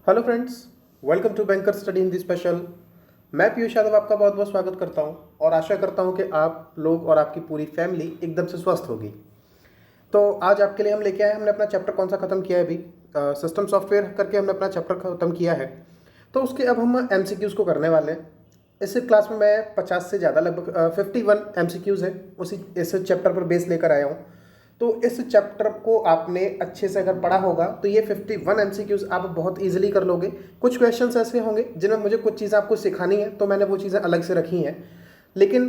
Hello friends, welcome to banker study Hindi special. मैं पीयूष यादव आपका बहुत बहुत स्वागत करता हूं और आशा करता हूं कि आप लोग और आपकी पूरी फैमिली एकदम से स्वस्थ होगी। तो आज आपके लिए हम लेके आए, हमने अपना चैप्टर कौन सा ख़त्म किया है अभी, सिस्टम सॉफ्टवेयर करके हमने अपना चैप्टर ख़त्म किया है। तो उसके अब हम एमसीक्यूज़ को करने वाले हैं। इस क्लास में मैं 50 से ज़्यादा लगभग 51 एमसीक्यूज़ है उसी इस चैप्टर पर बेस लेकर आया हूँ। तो इस चैप्टर को आपने अच्छे से अगर पढ़ा होगा तो ये 51 एमसीक्यूज़ आप बहुत इजीली कर लोगे। कुछ क्वेश्चंस ऐसे होंगे जिनमें मुझे कुछ चीज़ें आपको सिखानी है, तो मैंने वो चीज़ें अलग से रखी हैं, लेकिन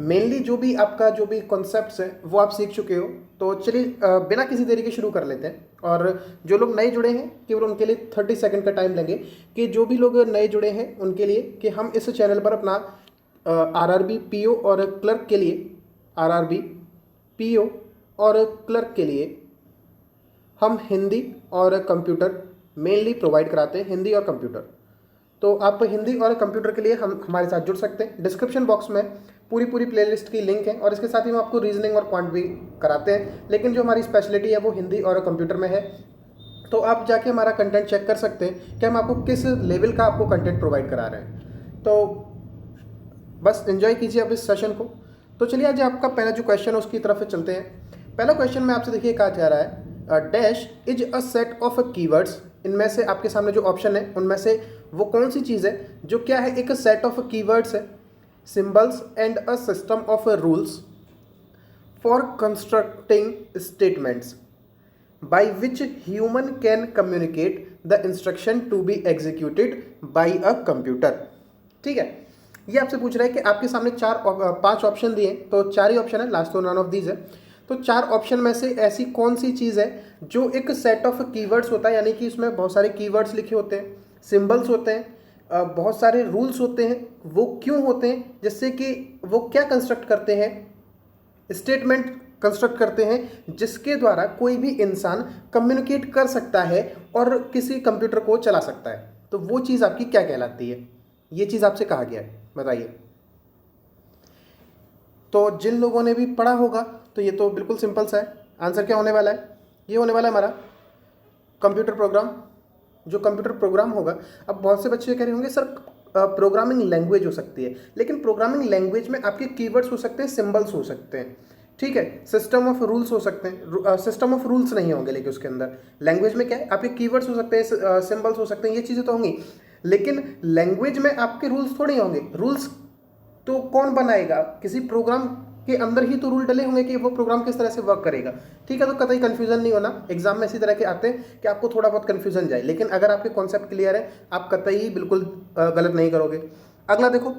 मेनली जो भी आपका जो भी कॉन्सेप्ट्स हैं वो आप सीख चुके हो। तो चलिए बिना किसी देरी के शुरू कर लेते हैं। और जो लोग नए जुड़े हैं केवल उनके लिए 30 सेकंड का टाइम लेंगे कि जो भी लोग नए जुड़े हैं उनके लिए कि हम इस चैनल पर अपना आरआरबी पीओ और क्लर्क के लिए आरआरबी पीओ और क्लर्क के लिए हम हिंदी और कंप्यूटर मेनली प्रोवाइड कराते हैं, हिंदी और कंप्यूटर। तो आप हिंदी और कंप्यूटर के लिए हम हमारे साथ जुड़ सकते हैं। डिस्क्रिप्शन बॉक्स में पूरी प्लेलिस्ट की लिंक है और इसके साथ ही हम आपको रीजनिंग और क्वांट भी कराते हैं, लेकिन जो हमारी स्पेशलिटी है वो हिंदी और कंप्यूटर में है। तो आप जाके हमारा कंटेंट चेक कर सकते हैं कि हम आपको किस लेवल का आपको कंटेंट प्रोवाइड करा रहे हैं। तो बस एंजॉय कीजिए आप इस सेशन को। तो चलिए आज आपका पहला जो क्वेश्चन है उसकी तरफ चलते हैं। पहला क्वेश्चन में आपसे देखिए कहा जा रहा है dash is a set of keywords. इनमें से आपके सामने जो ऑप्शन है उनमें से वो कौन सी चीज़ है जो क्या है, एक सेट ऑफ कीवर्ड्स है, symbols and a system of rules for constructing statements by which human can communicate the instruction to be executed by a computer. ठीक है, ये आपसे पूछ रहा है कि आपके सामने 5 ऑप्शन दिए, तो 4 ही ऑप्शन है, लास्ट तो नन ऑफ दीज है। तो 4 ऑप्शन में से ऐसी कौन सी चीज़ है जो एक सेट ऑफ कीवर्ड्स होता है, यानी कि इसमें बहुत सारे कीवर्ड्स लिखे होते हैं, सिंबल्स होते हैं, बहुत सारे रूल्स होते हैं। वो क्यों होते हैं? जिससे कि वो क्या कंस्ट्रक्ट करते हैं, स्टेटमेंट कंस्ट्रक्ट करते हैं जिसके द्वारा कोई भी इंसान कम्युनिकेट कर सकता है और किसी कंप्यूटर को चला सकता है। तो वो चीज़ आपकी क्या कहलाती है? ये चीज़ आपसे कहा गया है, बताइए। तो जिन लोगों ने भी पढ़ा होगा तो ये तो बिल्कुल सिंपल सा है। आंसर क्या होने वाला है? ये होने वाला है हमारा कंप्यूटर प्रोग्राम। जो कंप्यूटर प्रोग्राम होगा, अब बहुत से बच्चे कह रहे होंगे सर प्रोग्रामिंग लैंग्वेज हो सकती है, लेकिन प्रोग्रामिंग लैंग्वेज में आपके कीवर्ड्स हो सकते हैं, सिंबल्स हो सकते हैं, ठीक है, सिस्टम ऑफ रूल्स हो सकते हैं। सिस्टम ऑफ रूल्स नहीं होंगे, लेकिन उसके अंदर लैंग्वेज में क्या है, आपके कीवर्ड्स हो सकते हैं, सिंबल्स हो सकते हैं, ये चीज़ें तो होंगी, लेकिन लैंग्वेज में आपके रूल्स थोड़ी होंगे। रूल्स तो कौन बनाएगा? किसी प्रोग्राम के अंदर ही तो रूल डले होंगे कि वो प्रोग्राम किस तरह से वर्क करेगा। ठीक है, तो कतई कंफ्यूजन नहीं होना। एग्जाम में इसी तरह के आते हैं कि आपको थोड़ा बहुत कंफ्यूजन जाए, लेकिन अगर आपके कॉन्सेप्ट क्लियर है आप कतई बिल्कुल गलत नहीं करोगे। अगला देखो,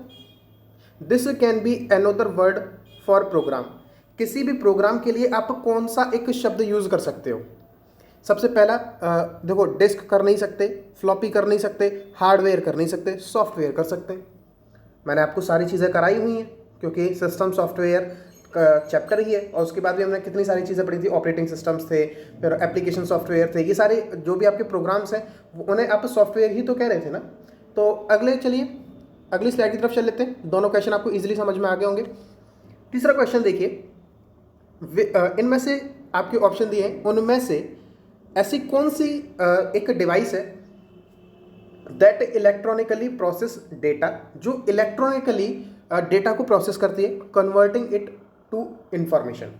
this can be another word for program. किसी भी प्रोग्राम के लिए आप कौन सा एक शब्द यूज कर सकते हो? सबसे पहला देखो, डिस्क कर नहीं सकते, फ्लॉपी कर नहीं सकते, हार्डवेयर कर नहीं सकते, सॉफ्टवेयर कर सकते हैं। मैंने आपको सारी चीज़ें कराई हुई हैं क्योंकि सिस्टम सॉफ्टवेयर का चैप्टर ही है, और उसके बाद भी हमने कितनी सारी चीज़ें पढ़ी थी। ऑपरेटिंग सिस्टम्स थे, फिर एप्लीकेशन सॉफ्टवेयर थे, ये सारे जो भी आपके प्रोग्राम्स हैं उन्हें आप सॉफ्टवेयर ही तो कह रहे थे ना। तो चलिए अगली स्लाइड की तरफ चल लेते हैं। दोनों क्वेश्चन आपको इजीली समझ में आ गए होंगे। तीसरा क्वेश्चन देखिए, इनमें से आपके ऑप्शन दिए हैं, उनमें से ऐसी कौन सी एक डिवाइस है दैट इलेक्ट्रॉनिकली प्रोसेस डेटा, जो इलेक्ट्रॉनिकली डेटा को प्रोसेस करती है, converting it to information.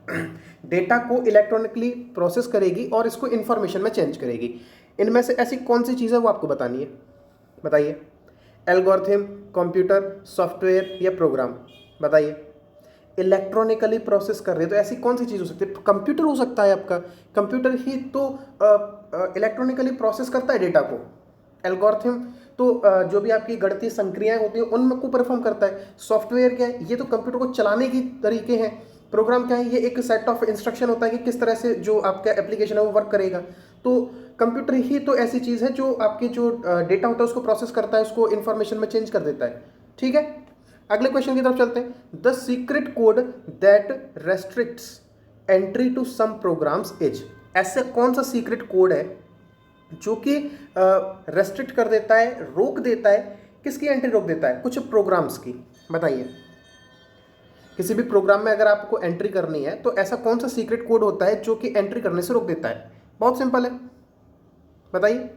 Data को इलेक्ट्रॉनिकली प्रोसेस करेगी और इसको इंफॉर्मेशन में चेंज करेगी। इनमें से ऐसी कौन सी चीज़ है वो आपको बतानी है, बताइए। एल्गोरिथम, कंप्यूटर, सॉफ्टवेयर या प्रोग्राम, बताइए। इलेक्ट्रॉनिकली प्रोसेस कर रहे हो तो ऐसी कौन सी चीज़ हो सकती है? कंप्यूटर हो सकता है आपका, कंप्यूटर ही तो इलेक्ट्रॉनिकली प्रोसेस करता है डेटा को। एल्गोरिथम तो जो भी आपकी गणितीय संक्रियाएं होती हैं उनमें को परफॉर्म करता है। सॉफ्टवेयर क्या है? ये तो कंप्यूटर को चलाने की तरीके हैं। प्रोग्राम क्या है? ये एक सेट ऑफ इंस्ट्रक्शन होता है कि किस तरह से जो आपका एप्लीकेशन है वो वर्क करेगा। तो कंप्यूटर ही तो ऐसी चीज़ है जो आपके जो डेटा होता है उसको प्रोसेस करता है, उसको इन्फॉर्मेशन में चेंज कर देता है। ठीक है, अगले क्वेश्चन की तरफ चलते हैं। The secret code that restricts entry to some programs is. ऐसा कौन सा सीक्रेट कोड है जो कि रेस्ट्रिक्ट कर देता है, रोक देता है, किसकी एंट्री रोक देता है? कुछ प्रोग्राम्स की, बताइए। किसी भी प्रोग्राम में अगर आपको एंट्री करनी है तो ऐसा कौन सा सीक्रेट कोड होता है जो कि एंट्री करने से रोक देता है? बहुत सिंपल है, बताइए।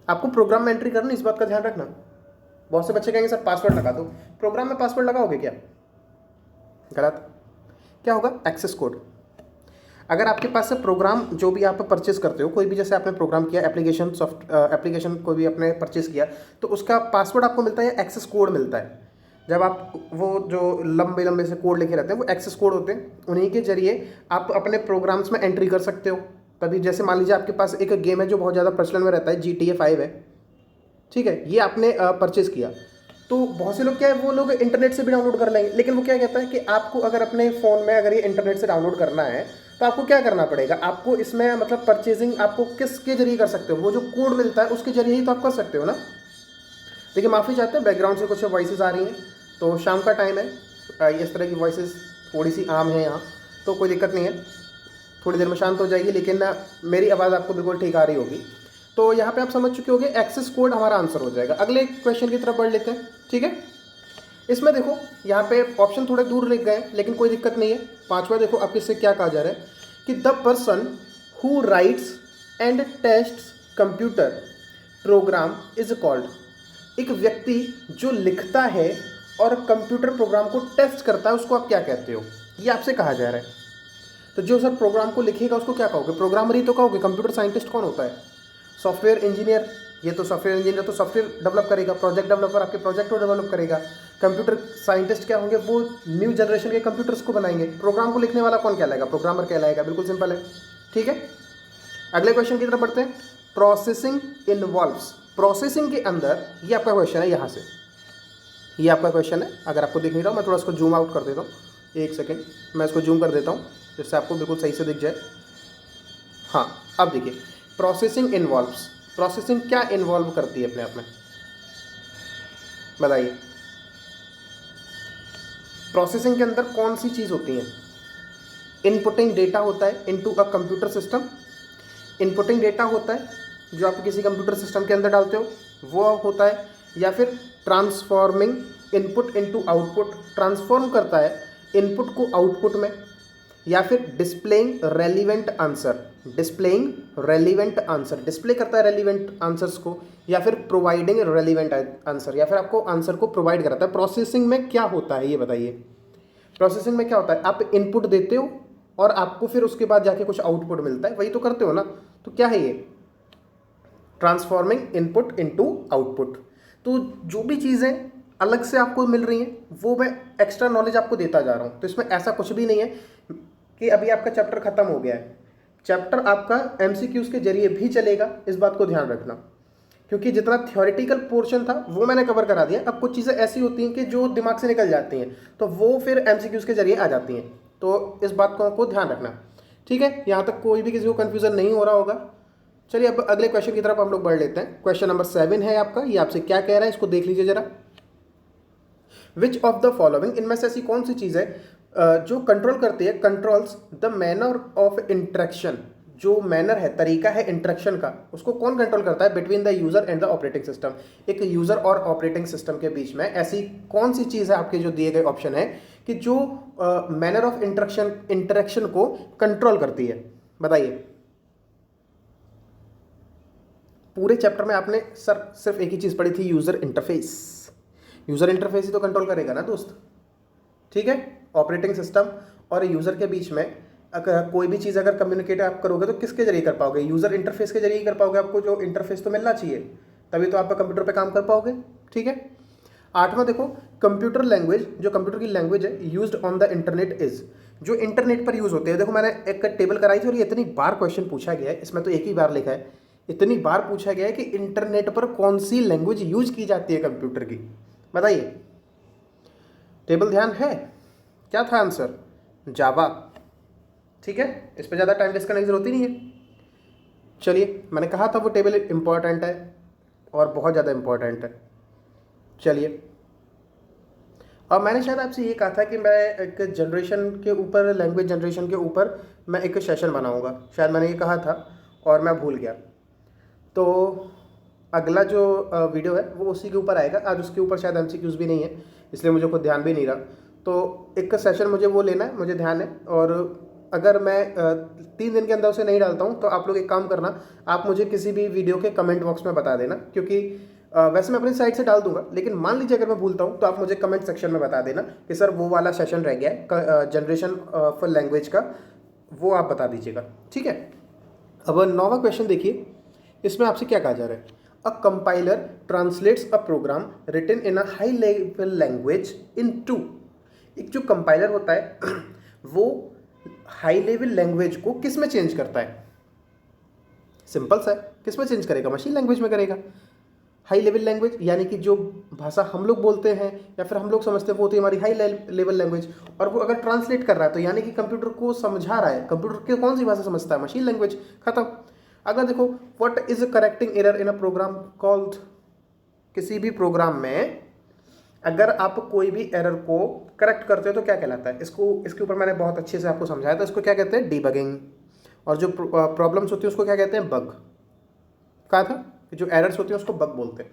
आपको प्रोग्राम में एंट्री करनी, इस बात का ध्यान रखना। बहुत से बच्चे कहेंगे सर पासवर्ड लगा दो, प्रोग्राम में पासवर्ड लगाओगे क्या? गलत। क्या होगा? Access code. अगर आपके पास से प्रोग्राम जो भी आप परचेस करते हो, कोई भी जैसे आपने प्रोग्राम किया, एप्लीकेशन कोई भी आपने परचेस किया, तो उसका पासवर्ड आपको मिलता है या एक्सेस कोड मिलता है। जब आप वो जो लंबे लंबे से कोड लिखे रहते हैं वो एक्सेस कोड होते हैं, उन्हीं के जरिए आप अपने प्रोग्राम्स में एंट्री कर सकते हो। तभी जैसे मान लीजिए आपके पास एक गेम है जो बहुत ज़्यादा प्रचलन में रहता है, GTA 5 है, ठीक है, ये आपने परचेस किया, तो बहुत से लोग क्या है, वो लोग इंटरनेट से भी डाउनलोड कर लेंगे, लेकिन वो क्या कहता है कि आपको अगर अपने फ़ोन में अगर ये इंटरनेट से डाउनलोड करना है तो आपको क्या करना पड़ेगा, आपको इसमें मतलब परचेजिंग आपको किसके जरिए कर सकते हो, वो जो कोड मिलता है उसके जरिए ही तो आप कर सकते हो ना। देखिए माफ़ी चाहते हैं, बैकग्राउंड से कुछ वॉइसेस आ रही हैं, तो शाम का टाइम है, इस तरह की वॉइसेस थोड़ी सी आम है यहाँ, तो कोई दिक्कत नहीं है, थोड़ी देर में शांत हो जाएगी, लेकिन मेरी आवाज़ आपको बिल्कुल ठीक आ रही होगी। तो यहाँ पे आप समझ चुके होंगे, एक्सेस कोड हमारा आंसर हो जाएगा। अगले क्वेश्चन की तरफ बढ़ लेते हैं, ठीक है। इसमें देखो यहाँ पे ऑप्शन थोड़े दूर लिख गए, लेकिन कोई दिक्कत नहीं है। पांचवा देखो आपके से क्या कहा जा रहा है कि the person who rights and tests computer program is called. एक व्यक्ति जो लिखता है और कंप्यूटर प्रोग्राम को टेस्ट करता है उसको आप क्या कहते हो, ये आपसे कहा जा रहा है। तो जो सर प्रोग्राम को लिखेगा उसको क्या कहोगे? प्रोग्रामर ही तो कहोगे। कंप्यूटर साइंटिस्ट कौन होता है? Software engineer. ये तो सॉफ्टवेयर इंजीनियर तो सॉफ्टवेयर डेवलप करेगा, प्रोजेक्ट डेवलपर आपके प्रोजेक्ट को डेवलप करेगा। कंप्यूटर साइंटिस्ट क्या होंगे? वो न्यू जनरेशन के कंप्यूटर्स को बनाएंगे। प्रोग्राम को लिखने वाला कौन कहलाएगा? प्रोग्रामर कहलाएगा। बिल्कुल सिंपल है, ठीक है। अगले क्वेश्चन की तरफ बढ़ते हैं। Processing involves. प्रोसेसिंग के अंदर ये आपका क्वेश्चन है, यहाँ से ये आपका क्वेश्चन है। अगर आपको दिख नहीं रहा मैं थोड़ा इसको जूम आउट कर देता हूँ, एक सेकेंड, मैं इसको जूम कर देता हूँ जिससे आपको बिल्कुल सही से दिख जाए। हाँ, अब देखिए, प्रोसेसिंग इन्वॉल्व्स। प्रोसेसिंग क्या इन्वॉल्व करती है अपने आप में, बताइए। प्रोसेसिंग के अंदर कौन सी चीज़ होती है? इनपुटिंग डेटा होता है into a computer system. Inputting data होता है जो आप किसी कंप्यूटर सिस्टम के अंदर डालते हो, वो होता है। या फिर transforming input into output, transform करता है इनपुट को आउटपुट में। या फिर displaying relevant answer, displaying relevant answer, display करता है रेलिवेंट आंसर्स को। या फिर प्रोवाइडिंग रेलिवेंट आंसर, या फिर आपको आंसर को प्रोवाइड कराता है। प्रोसेसिंग में क्या होता है ये बताइए। प्रोसेसिंग में क्या होता है? आप इनपुट देते हो और आपको फिर उसके बाद जाके कुछ आउटपुट मिलता है, वही तो करते हो ना। तो क्या है ये? Transforming input into output. तो जो भी चीज़ें अलग से आपको मिल रही हैं वो मैं एक्स्ट्रा नॉलेज आपको देता जा रहा हूँ। तो इसमें ऐसा कुछ भी नहीं है कि अभी आपका चैप्टर खत्म हो गया है। चैप्टर आपका एमसीक्यूज के जरिए भी चलेगा, इस बात को ध्यान रखना, क्योंकि जितना थ्योरेटिकल पोर्शन था वो मैंने कवर करा दिया। अब कुछ चीज़ें ऐसी होती हैं कि जो दिमाग से निकल जाती हैं, तो वो फिर एमसीक्यूज के जरिए आ जाती हैं। तो इस बात को ध्यान रखना, ठीक है। यहाँ तक कोई भी किसी को कन्फ्यूज़न नहीं हो रहा होगा। चलिए अब अगले क्वेश्चन की तरफ हम लोग बढ़ लेते हैं। क्वेश्चन नंबर 7 है आपका। ये आपसे क्या कह रहा है इसको देख लीजिए जरा। विच ऑफ द फॉलोइंग, इनमें से ऐसी कौन सी चीज़ है जो कंट्रोल करती है, controls the manner of interaction, जो मैनर है, तरीका है इंटरेक्शन का, उसको कौन कंट्रोल करता है between the user and the operating system. एक यूजर और ऑपरेटिंग सिस्टम के बीच में ऐसी कौन सी चीज़ है आपके जो दिए गए ऑप्शन है कि जो मैनर ऑफ इंटरेक्शन को कंट्रोल करती है, बताइए। पूरे चैप्टर में आपने सर सिर्फ एक ही चीज़ पढ़ी थी, यूज़र इंटरफेस। यूज़र इंटरफेस ही तो कंट्रोल करेगा ना दोस्त, ठीक है। ऑपरेटिंग सिस्टम और यूज़र के बीच में अगर कोई भी चीज़ अगर कम्युनिकेट आप करोगे तो किसके जरिए कर पाओगे? यूज़र इंटरफेस के जरिए ही कर पाओगे। आपको जो इंटरफेस तो मिलना चाहिए, तभी तो आप कंप्यूटर पे काम कर पाओगे, ठीक है। 8वां देखो, कंप्यूटर लैंग्वेज, जो कंप्यूटर की लैंग्वेज है used on the internet is, जो इंटरनेट पर यूज़ होते हैं। देखो मैंने एक टेबल कराई थी और ये इतनी बार क्वेश्चन पूछा गया है, इसमें तो एक ही बार लिखा है, इतनी बार पूछा गया है कि इंटरनेट पर कौन सी लैंग्वेज यूज की जाती है कंप्यूटर की, बताइए। टेबल ध्यान है? क्या था आंसर? जावा, ठीक है। इस पर ज़्यादा टाइम वेस्ट करने की जरूरत ही नहीं है। चलिए, मैंने कहा था वो टेबल इंपॉर्टेंट है और बहुत ज़्यादा इंपॉर्टेंट है। चलिए, अब मैंने शायद आपसे ये कहा था कि मैं एक जनरेशन के ऊपर, लैंग्वेज जनरेशन के ऊपर मैं एक सेशन बनाऊंगा, शायद मैंने ये कहा था और मैं भूल गया। तो अगला जो वीडियो है वो उसी के ऊपर आएगा। आज उसके ऊपर शायद एमसीक्यूज भी नहीं है, इसलिए मुझे खुद ध्यान भी नहीं रहा। तो एक सेशन मुझे वो लेना है, मुझे ध्यान है। और अगर मैं 3 दिन के अंदर उसे नहीं डालता हूँ तो आप लोग एक काम करना, आप मुझे किसी भी वीडियो के कमेंट बॉक्स में बता देना, क्योंकि वैसे मैं अपनी साइड से डाल दूंगा, लेकिन मान लीजिए अगर मैं भूलता हूँ तो आप मुझे कमेंट सेक्शन में बता देना कि सर वो वाला सेशन रह गया है जनरेशन ऑफ लैंग्वेज का, वो आप बता दीजिएगा, ठीक है। अब 9वां क्वेश्चन देखिए, इसमें आपसे क्या कहा जा रहा है, a compiler translates a program written in a high level language into. एक जो कंपाइलर होता है वो हाई लेवल लैंग्वेज को किस में चेंज करता है? सिंपल सा है, किस में चेंज करेगा? मशीन लैंग्वेज में करेगा। हाई लेवल लैंग्वेज यानी कि जो भाषा हम लोग बोलते हैं या फिर हम लोग समझते हैं वो होती है हमारी हाई लेवल लैंग्वेज, और वो अगर ट्रांसलेट कर रहा है तो यानी कि कंप्यूटर को समझा रहा है। कंप्यूटर की कौन सी भाषा समझता है? Machine language. खत्म। अगर देखो, what is correcting error in a program called, किसी भी प्रोग्राम में अगर आप कोई भी एरर को करेक्ट करते हो तो क्या कहलाता है? इसके ऊपर मैंने बहुत अच्छे से आपको समझाया था। इसको क्या कहते हैं? डीबगिंग। और जो प्रॉब्लम्स होती है उसको क्या कहते हैं? बग। कहा था कि जो एरर्स होती हैं उसको बग बोलते हैं,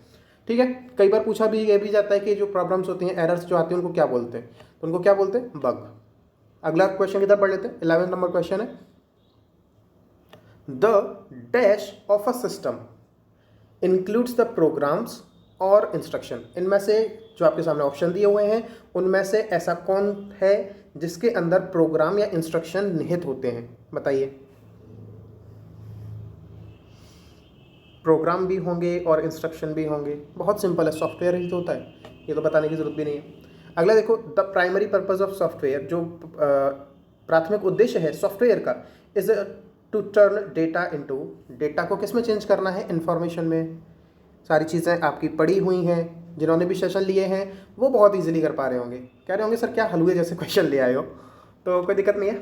ठीक है। कई बार पूछा भी ये भी जाता है कि जो प्रॉब्लम्स होती हैं, एरर्स जो आती हैं, उनको क्या बोलते हैं? तो उनको क्या बोलते हैं? बग। अगला क्वेश्चन इधर पढ़ लेते हैं। 11 नंबर क्वेश्चन है, the dash of a system includes the programs और इंस्ट्रक्शन। इनमें से जो आपके सामने ऑप्शन दिए हुए हैं उनमें से ऐसा कौन है जिसके अंदर प्रोग्राम या इंस्ट्रक्शन निहित होते हैं? बताइए। प्रोग्राम भी होंगे और इंस्ट्रक्शन भी होंगे। बहुत सिंपल है, सॉफ्टवेयर ही तो होता है, ये तो बताने की जरूरत भी नहीं है। अगला देखो, the primary purpose of software, जो प्राथमिक उद्देश्य है सॉफ्टवेयर का, is to turn data into. Data को किस में चेंज करना है? इंफॉर्मेशन में। सारी चीज़ें आपकी पड़ी हुई हैं, जिन्होंने भी सेशन लिए हैं वो बहुत ईजिली कर पा रहे होंगे। कह रहे होंगे सर क्या हलवे जैसे क्वेश्चन ले आए हो, तो कोई दिक्कत नहीं है।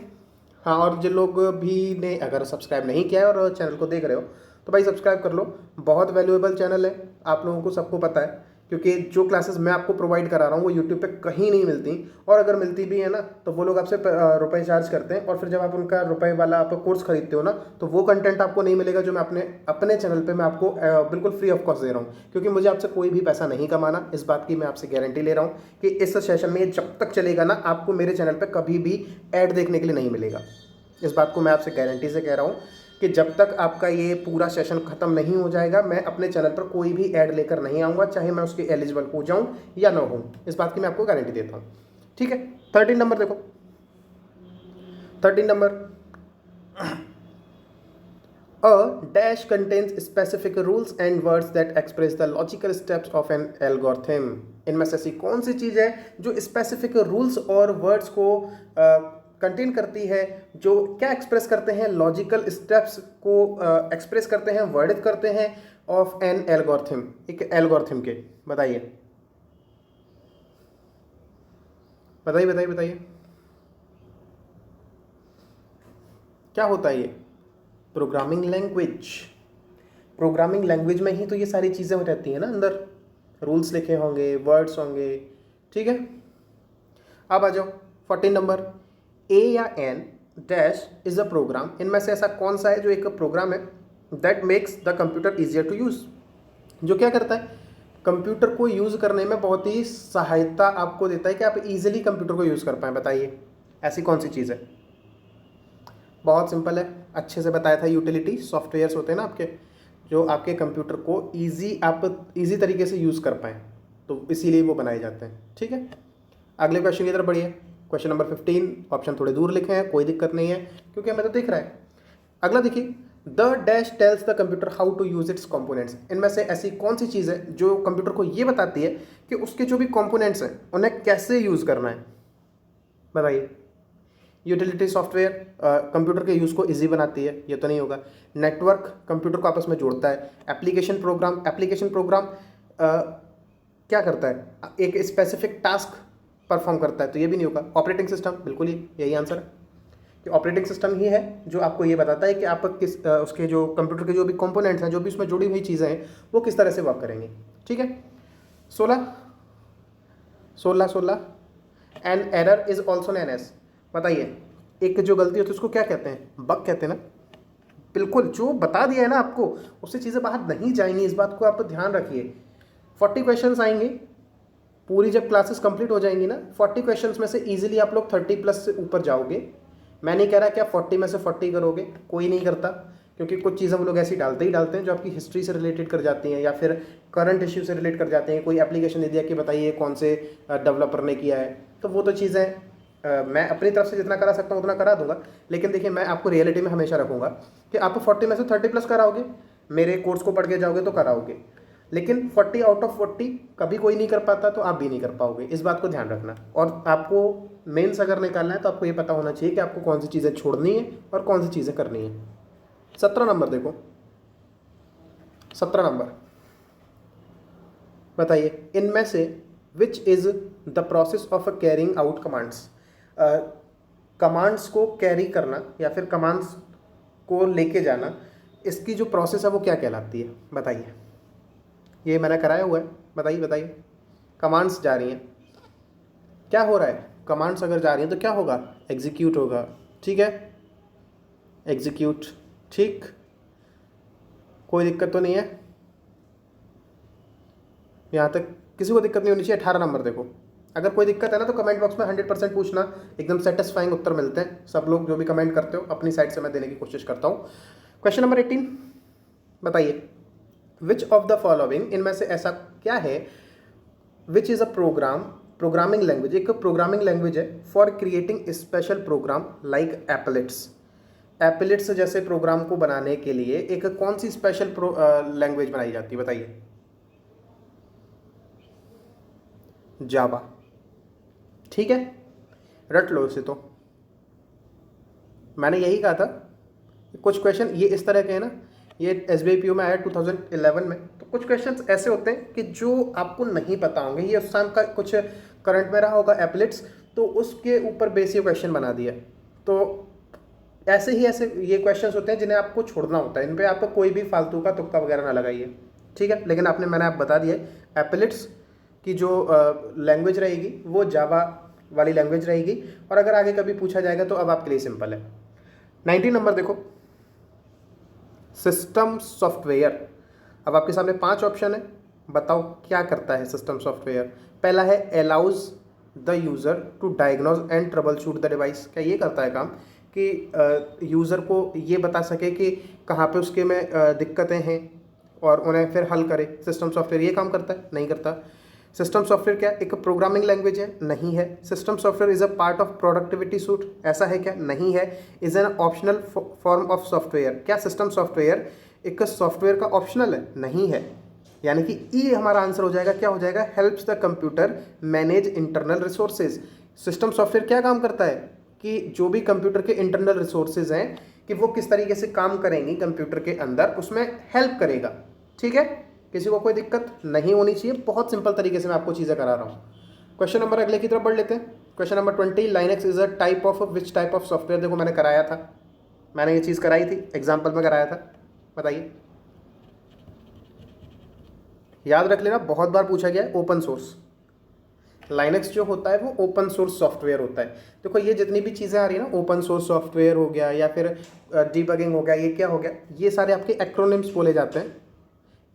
हाँ, और जिन लोग भी ने अगर सब्सक्राइब नहीं किया है और चैनल को देख रहे हो तो भाई सब्सक्राइब कर लो, बहुत वैल्यूएबल चैनल है, आप लोगों को सबको पता है, क्योंकि जो क्लासेस मैं आपको प्रोवाइड करा रहा हूँ वो यूट्यूब पे कहीं नहीं मिलती, और अगर मिलती भी है ना तो वो लोग आपसे रुपए चार्ज करते हैं, और फिर जब आप उनका रुपए वाला आप कोर्स खरीदते हो ना तो वो कंटेंट आपको नहीं मिलेगा जो मैं अपने चैनल पे मैं आपको बिल्कुल फ्री ऑफ कॉस्ट दे रहा हूँ, क्योंकि मुझे आपसे कोई भी पैसा नहीं कमाना। इस बात की मैं आपसे गारंटी ले रहा हूँ कि इस सेशन में जब तक चलेगा ना आपको मेरे चैनल पर कभी भी ऐड देखने के लिए नहीं मिलेगा। इस बात को मैं आपसे गारंटी से कह रहा हूँ कि जब तक आपका ये पूरा सेशन खत्म नहीं हो जाएगा मैं अपने चैनल पर कोई भी ऐड लेकर नहीं आऊँगा, चाहे मैं उसके एलिजिबल हो जाऊँ या ना हूँ। इस बात की मैं आपको गारंटी देता हूँ, ठीक है। 13 नंबर देखो, 13 number, a dash contains specific rules and words that express the logical steps of an algorithm. इनमें से ऐसी कौन सी चीज़ है जो स्पेसिफिक रूल्स और वर्ड्स को कंटेन करती है, जो क्या एक्सप्रेस करते हैं? लॉजिकल स्टेप्स को एक्सप्रेस करते हैं, वर्णित करते हैं ऑफ एन एल्गोरिथम, एक एल्गोरिथम के। बताइए बताइए बताइए बताइए, क्या होता है ये? Programming language. प्रोग्रामिंग लैंग्वेज में ही तो ये सारी चीज़ें रहती हैं ना, अंदर रूल्स लिखे होंगे, वर्ड्स होंगे, ठीक है। अब आ जाओ 14 नंबर, ए या an dash is a program. इनमें से ऐसा कौन सा है जो एक प्रोग्राम है that makes the computer easier to use, जो क्या करता है? कंप्यूटर को यूज़ करने में बहुत ही सहायता आपको देता है कि आप इजीली कंप्यूटर को यूज़ कर पाएँ। बताइए ऐसी कौन सी चीज़ है? बहुत सिंपल है, अच्छे से बताया था। यूटिलिटी सॉफ्टवेयर्स होते हैं ना आपके, जो आपके कंप्यूटर को आप इजी तरीके से यूज़ कर पाएँ, तो इसीलिए वो बनाए जाते हैं, ठीक है। अगले क्वेश्चन की तरफ बढ़िए। क्वेश्चन नंबर 15, ऑप्शन थोड़े दूर लिखे हैं, कोई दिक्कत नहीं है क्योंकि हमें तो दिख रहा है। अगला देखिए, the dash tells the computer how to use its components. इनमें से ऐसी कौन सी चीज़ है जो कंप्यूटर को ये बताती है कि उसके जो भी कंपोनेंट्स हैं उन्हें कैसे यूज़ करना है? बताइए। यूटिलिटी सॉफ्टवेयर कंप्यूटर के यूज़ को इजी बनाती है, ये तो नहीं होगा। नेटवर्क कंप्यूटर को आपस में जोड़ता है। एप्लीकेशन प्रोग्राम क्या करता है? एक स्पेसिफिक टास्क परफॉर्म करता है, तो ये भी नहीं होगा। ऑपरेटिंग सिस्टम, बिल्कुल ही यही आंसर है कि ऑपरेटिंग सिस्टम ही है जो आपको ये बताता है कि आप उसके जो कंप्यूटर के जो भी कंपोनेंट्स हैं, जो भी उसमें जुड़ी हुई चीज़ें हैं, वो किस तरह से वर्क करेंगी, ठीक है। 16 an error is also known as. बताइए, एक जो गलती होती है उसको क्या कहते हैं? बग कहते हैं ना। बिल्कुल, जो बता दिया है ना आपको उससे चीज़ें बाहर नहीं जाएंगी, इस बात को आप ध्यान रखिए। 40 क्वेश्चंस आएंगे, पूरी जब क्लासेस कंप्लीट हो जाएंगी ना, 40 क्वेश्चंस में से इजीली आप लोग 30 प्लस से ऊपर जाओगे, मैं नहीं कह रहा कि आप 40 में से 40 करोगे, कोई नहीं करता, क्योंकि कुछ चीज़ें हम लोग ऐसी डालते ही डालते हैं जो आपकी हिस्ट्री से रिलेटेड कर जाती हैं या फिर करंट इश्यू से रिलेट कर जाते हैं। कोई एप्लीकेशन दे दिया कि बताइए कौन से डेवलपर ने किया है, तो वो तो चीज़ें मैं अपनी तरफ से जितना करा सकता हूँ उतना करा दूंगा। लेकिन देखिए, मैं आपको रियलिटी में हमेशा रखूँगा कि आप 40 में से 30+ कराओगे, मेरे कोर्स को पढ़ के जाओगे तो कराओगे। लेकिन 40 आउट ऑफ 40 कभी कोई नहीं कर पाता, तो आप भी नहीं कर पाओगे, इस बात को ध्यान रखना। और आपको मेंस अगर निकालना है तो आपको ये पता होना चाहिए कि आपको कौन सी चीज़ें छोड़नी है और कौन सी चीज़ें करनी है। 17 नंबर देखो, 17 नंबर बताइए, इनमें से which is the process of carrying out commands. Commands को कैरी करना या फिर कमांड्स को लेके जाना, इसकी जो प्रोसेस है वो क्या कहलाती है, बताइए। ये मैंने कराया हुआ है, बताइए बताइए। कमांड्स जा रही हैं, क्या हो रहा है, कमांड्स अगर जा रही हैं तो क्या होगा, एग्जीक्यूट होगा, ठीक है, एग्जीक्यूट, ठीक, कोई दिक्कत तो नहीं है, यहाँ तक किसी को दिक्कत नहीं होनी चाहिए। 18 नंबर देखो, अगर कोई दिक्कत है ना तो कमेंट बॉक्स में 100% पूछना, एकदम सेटिस्फाइंग उत्तर मिलते हैं। सब लोग जो भी कमेंट करते हो अपनी साइड से मैं देने की कोशिश करता हूँ। क्वेश्चन नंबर 18 बताइए, विच ऑफ द फॉलोइंग, इनमें से ऐसा क्या है, which is a programming language, एक प्रोग्रामिंग लैंग्वेज है for creating special program like applets. Applets जैसे प्रोग्राम को बनाने के लिए एक कौन सी स्पेशल लैंग्वेज बनाई जाती है, बताइए। जावा, ठीक है, रट लो इसे। तो मैंने यही कहा था, कुछ क्वेश्चन ये इस तरह के हैं ना, ये SBI PO में आया 2011 में। तो कुछ क्वेश्चंस ऐसे होते हैं कि जो आपको नहीं पता होंगे, ये उस टाइम का कुछ करंट में रहा होगा एप्लेट्स, तो उसके ऊपर बेस ये क्वेश्चन बना दिया। तो ऐसे ये क्वेश्चंस होते हैं जिन्हें आपको छोड़ना होता है, इन पे आपको कोई भी फालतू का तुक्का वगैरह ना लगाइए, ठीक है। लेकिन मैंने आप बता दिया, एप्लेट्स की जो लैंग्वेज रहेगी वो जावा वाली लैंग्वेज रहेगी। और अगर आगे कभी पूछा जाएगा तो अब आपके लिए सिंपल है। 19 नंबर देखो, सिस्टम सॉफ्टवेयर। अब आपके सामने 5 ऑप्शन है, बताओ क्या करता है सिस्टम सॉफ्टवेयर। पहला है allows the user to diagnose and troubleshoot the device. क्या ये करता है काम कि यूज़र को ये बता सके कि कहाँ पे उसके में दिक्कतें हैं और उन्हें फिर हल करे। सिस्टम सॉफ्टवेयर ये काम करता है, नहीं करता। सिस्टम सॉफ्टवेयर क्या एक प्रोग्रामिंग लैंग्वेज है, नहीं है। System software is a part of productivity suit, ऐसा है क्या, नहीं है। Is an optional form of software, क्या सिस्टम सॉफ्टवेयर एक सॉफ्टवेयर का ऑप्शनल है, नहीं है। यानी कि ई हमारा आंसर हो जाएगा, क्या हो जाएगा, helps the computer manage internal resources. System software क्या काम करता है कि जो भी कंप्यूटर के इंटरनल रिसोर्सेज हैं कि वो किस तरीके से काम करेंगी कंप्यूटर के अंदर, उसमें हेल्प करेगा, ठीक है। किसी को कोई दिक्कत नहीं होनी चाहिए, बहुत सिंपल तरीके से मैं आपको चीज़ें करा रहा हूँ। क्वेश्चन नंबर अगले की तरफ बढ़ लेते हैं। Question number 20, Linux is a type of which type of software. देखो मैंने कराया था, मैंने ये चीज़ कराई थी, एग्जाम्पल में कराया था, बताइए। याद रख लेना, बहुत बार पूछा गया है, ओपन सोर्स। लाइनेक्स जो होता है वो ओपन सोर्स सॉफ्टवेयर होता है। देखो ये जितनी भी चीज़ें आ रही है ना, ओपन सोर्स सॉफ्टवेयर हो गया या फिर डीबगिंग हो गया, ये क्या हो गया, ये सारे आपके एक्रोनिम्स बोले जाते हैं।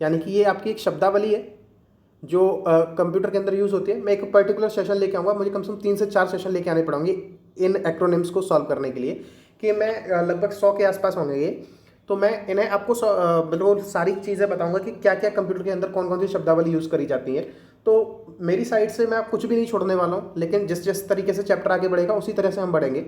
यानी कि ये आपकी एक शब्दावली है जो कंप्यूटर के अंदर यूज़ होती है। मैं एक पर्टिकुलर सेशन लेके आऊँगा, मुझे कम से कम 3 से 4 सेशन लेके आने पड़ेंगे इन एक्रोनिम्स को सॉल्व करने के लिए, कि मैं लगभग 100 के आसपास होंगे ये। तो मैं इन्हें आपको बिल्कुल सारी चीज़ें बताऊंगा कि क्या क्या कंप्यूटर के अंदर कौन कौन सी शब्दावली यूज़ करी जाती है। तो मेरी साइड से मैं कुछ भी नहीं छोड़ने वाला हूँ, लेकिन जिस जिस तरीके से चैप्टर आगे बढ़ेगा उसी तरह से हम बढ़ेंगे।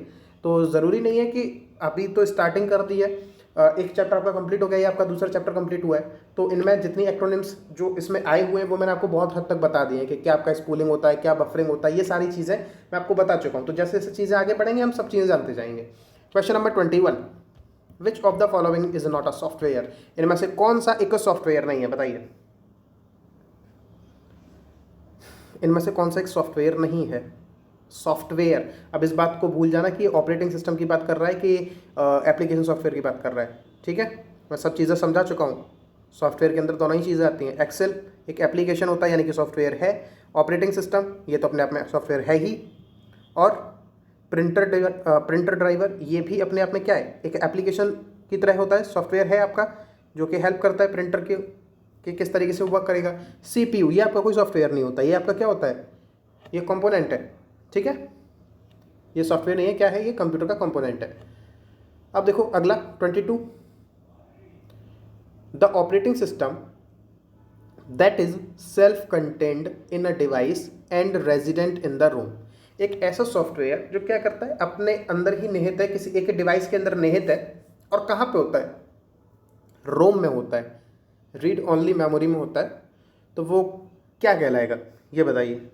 तो ज़रूरी नहीं है कि अभी तो स्टार्टिंग कर दी है, एक चैप्टर आपका कंप्लीट हो गया या आपका दूसरा चैप्टर कंप्लीट हुआ है, तो इनमें जितनी एक्रोनिम्स जो इसमें आए हुए हैं वो मैंने आपको बहुत हद तक बता दी है कि क्या आपका स्पूलिंग होता है, क्या बफरिंग होता है, ये सारी चीज़ें मैं आपको बता चुका हूँ। तो जैसे जैसे चीज़ें आगे बढ़ेंगे हम सब चीज़ें जानते जाएंगे। Question number 21, which of the following is not a software. इनमें से कौन सा एक सॉफ्टवेयर नहीं है, बताइए। इनमें से कौन सा एक सॉफ्टवेयर नहीं है, सॉफ्टवेयर। अब इस बात को भूल जाना कि ऑपरेटिंग सिस्टम की बात कर रहा है कि एप्लीकेशन सॉफ्टवेयर की बात कर रहा है, ठीक है। मैं सब चीज़ें समझा चुका हूँ। सॉफ्टवेयर के अंदर दोनों ही चीज़ें आती हैं। एक्सेल एक एप्लीकेशन होता है यानी कि सॉफ्टवेयर है, ऑपरेटिंग सिस्टम ये तो अपने आप में सॉफ्टवेयर है ही, और प्रिंटर ड्राइवर ये भी अपने आप में क्या है, एक एप्लीकेशन की तरह होता है, सॉफ्टवेयर है आपका जो कि हेल्प करता है प्रिंटर के कि किस तरीके से वर्क करेगा। CPU ये आपका कोई सॉफ्टवेयर नहीं होता, ये आपका क्या होता है, ये कंपोनेंट है, ठीक है। ये सॉफ्टवेयर नहीं है, क्या है, ये कंप्यूटर का कंपोनेंट है। अब देखो अगला 22, the operating system that is self contained in a device and resident in the room. एक ऐसा सॉफ्टवेयर जो क्या करता है, अपने अंदर ही निहित है, किसी एक डिवाइस के अंदर निहित है, और कहाँ पे होता है, रोम में होता है, रीड ओनली मेमोरी में होता है। तो वो क्या कहलाएगा, ये बताइए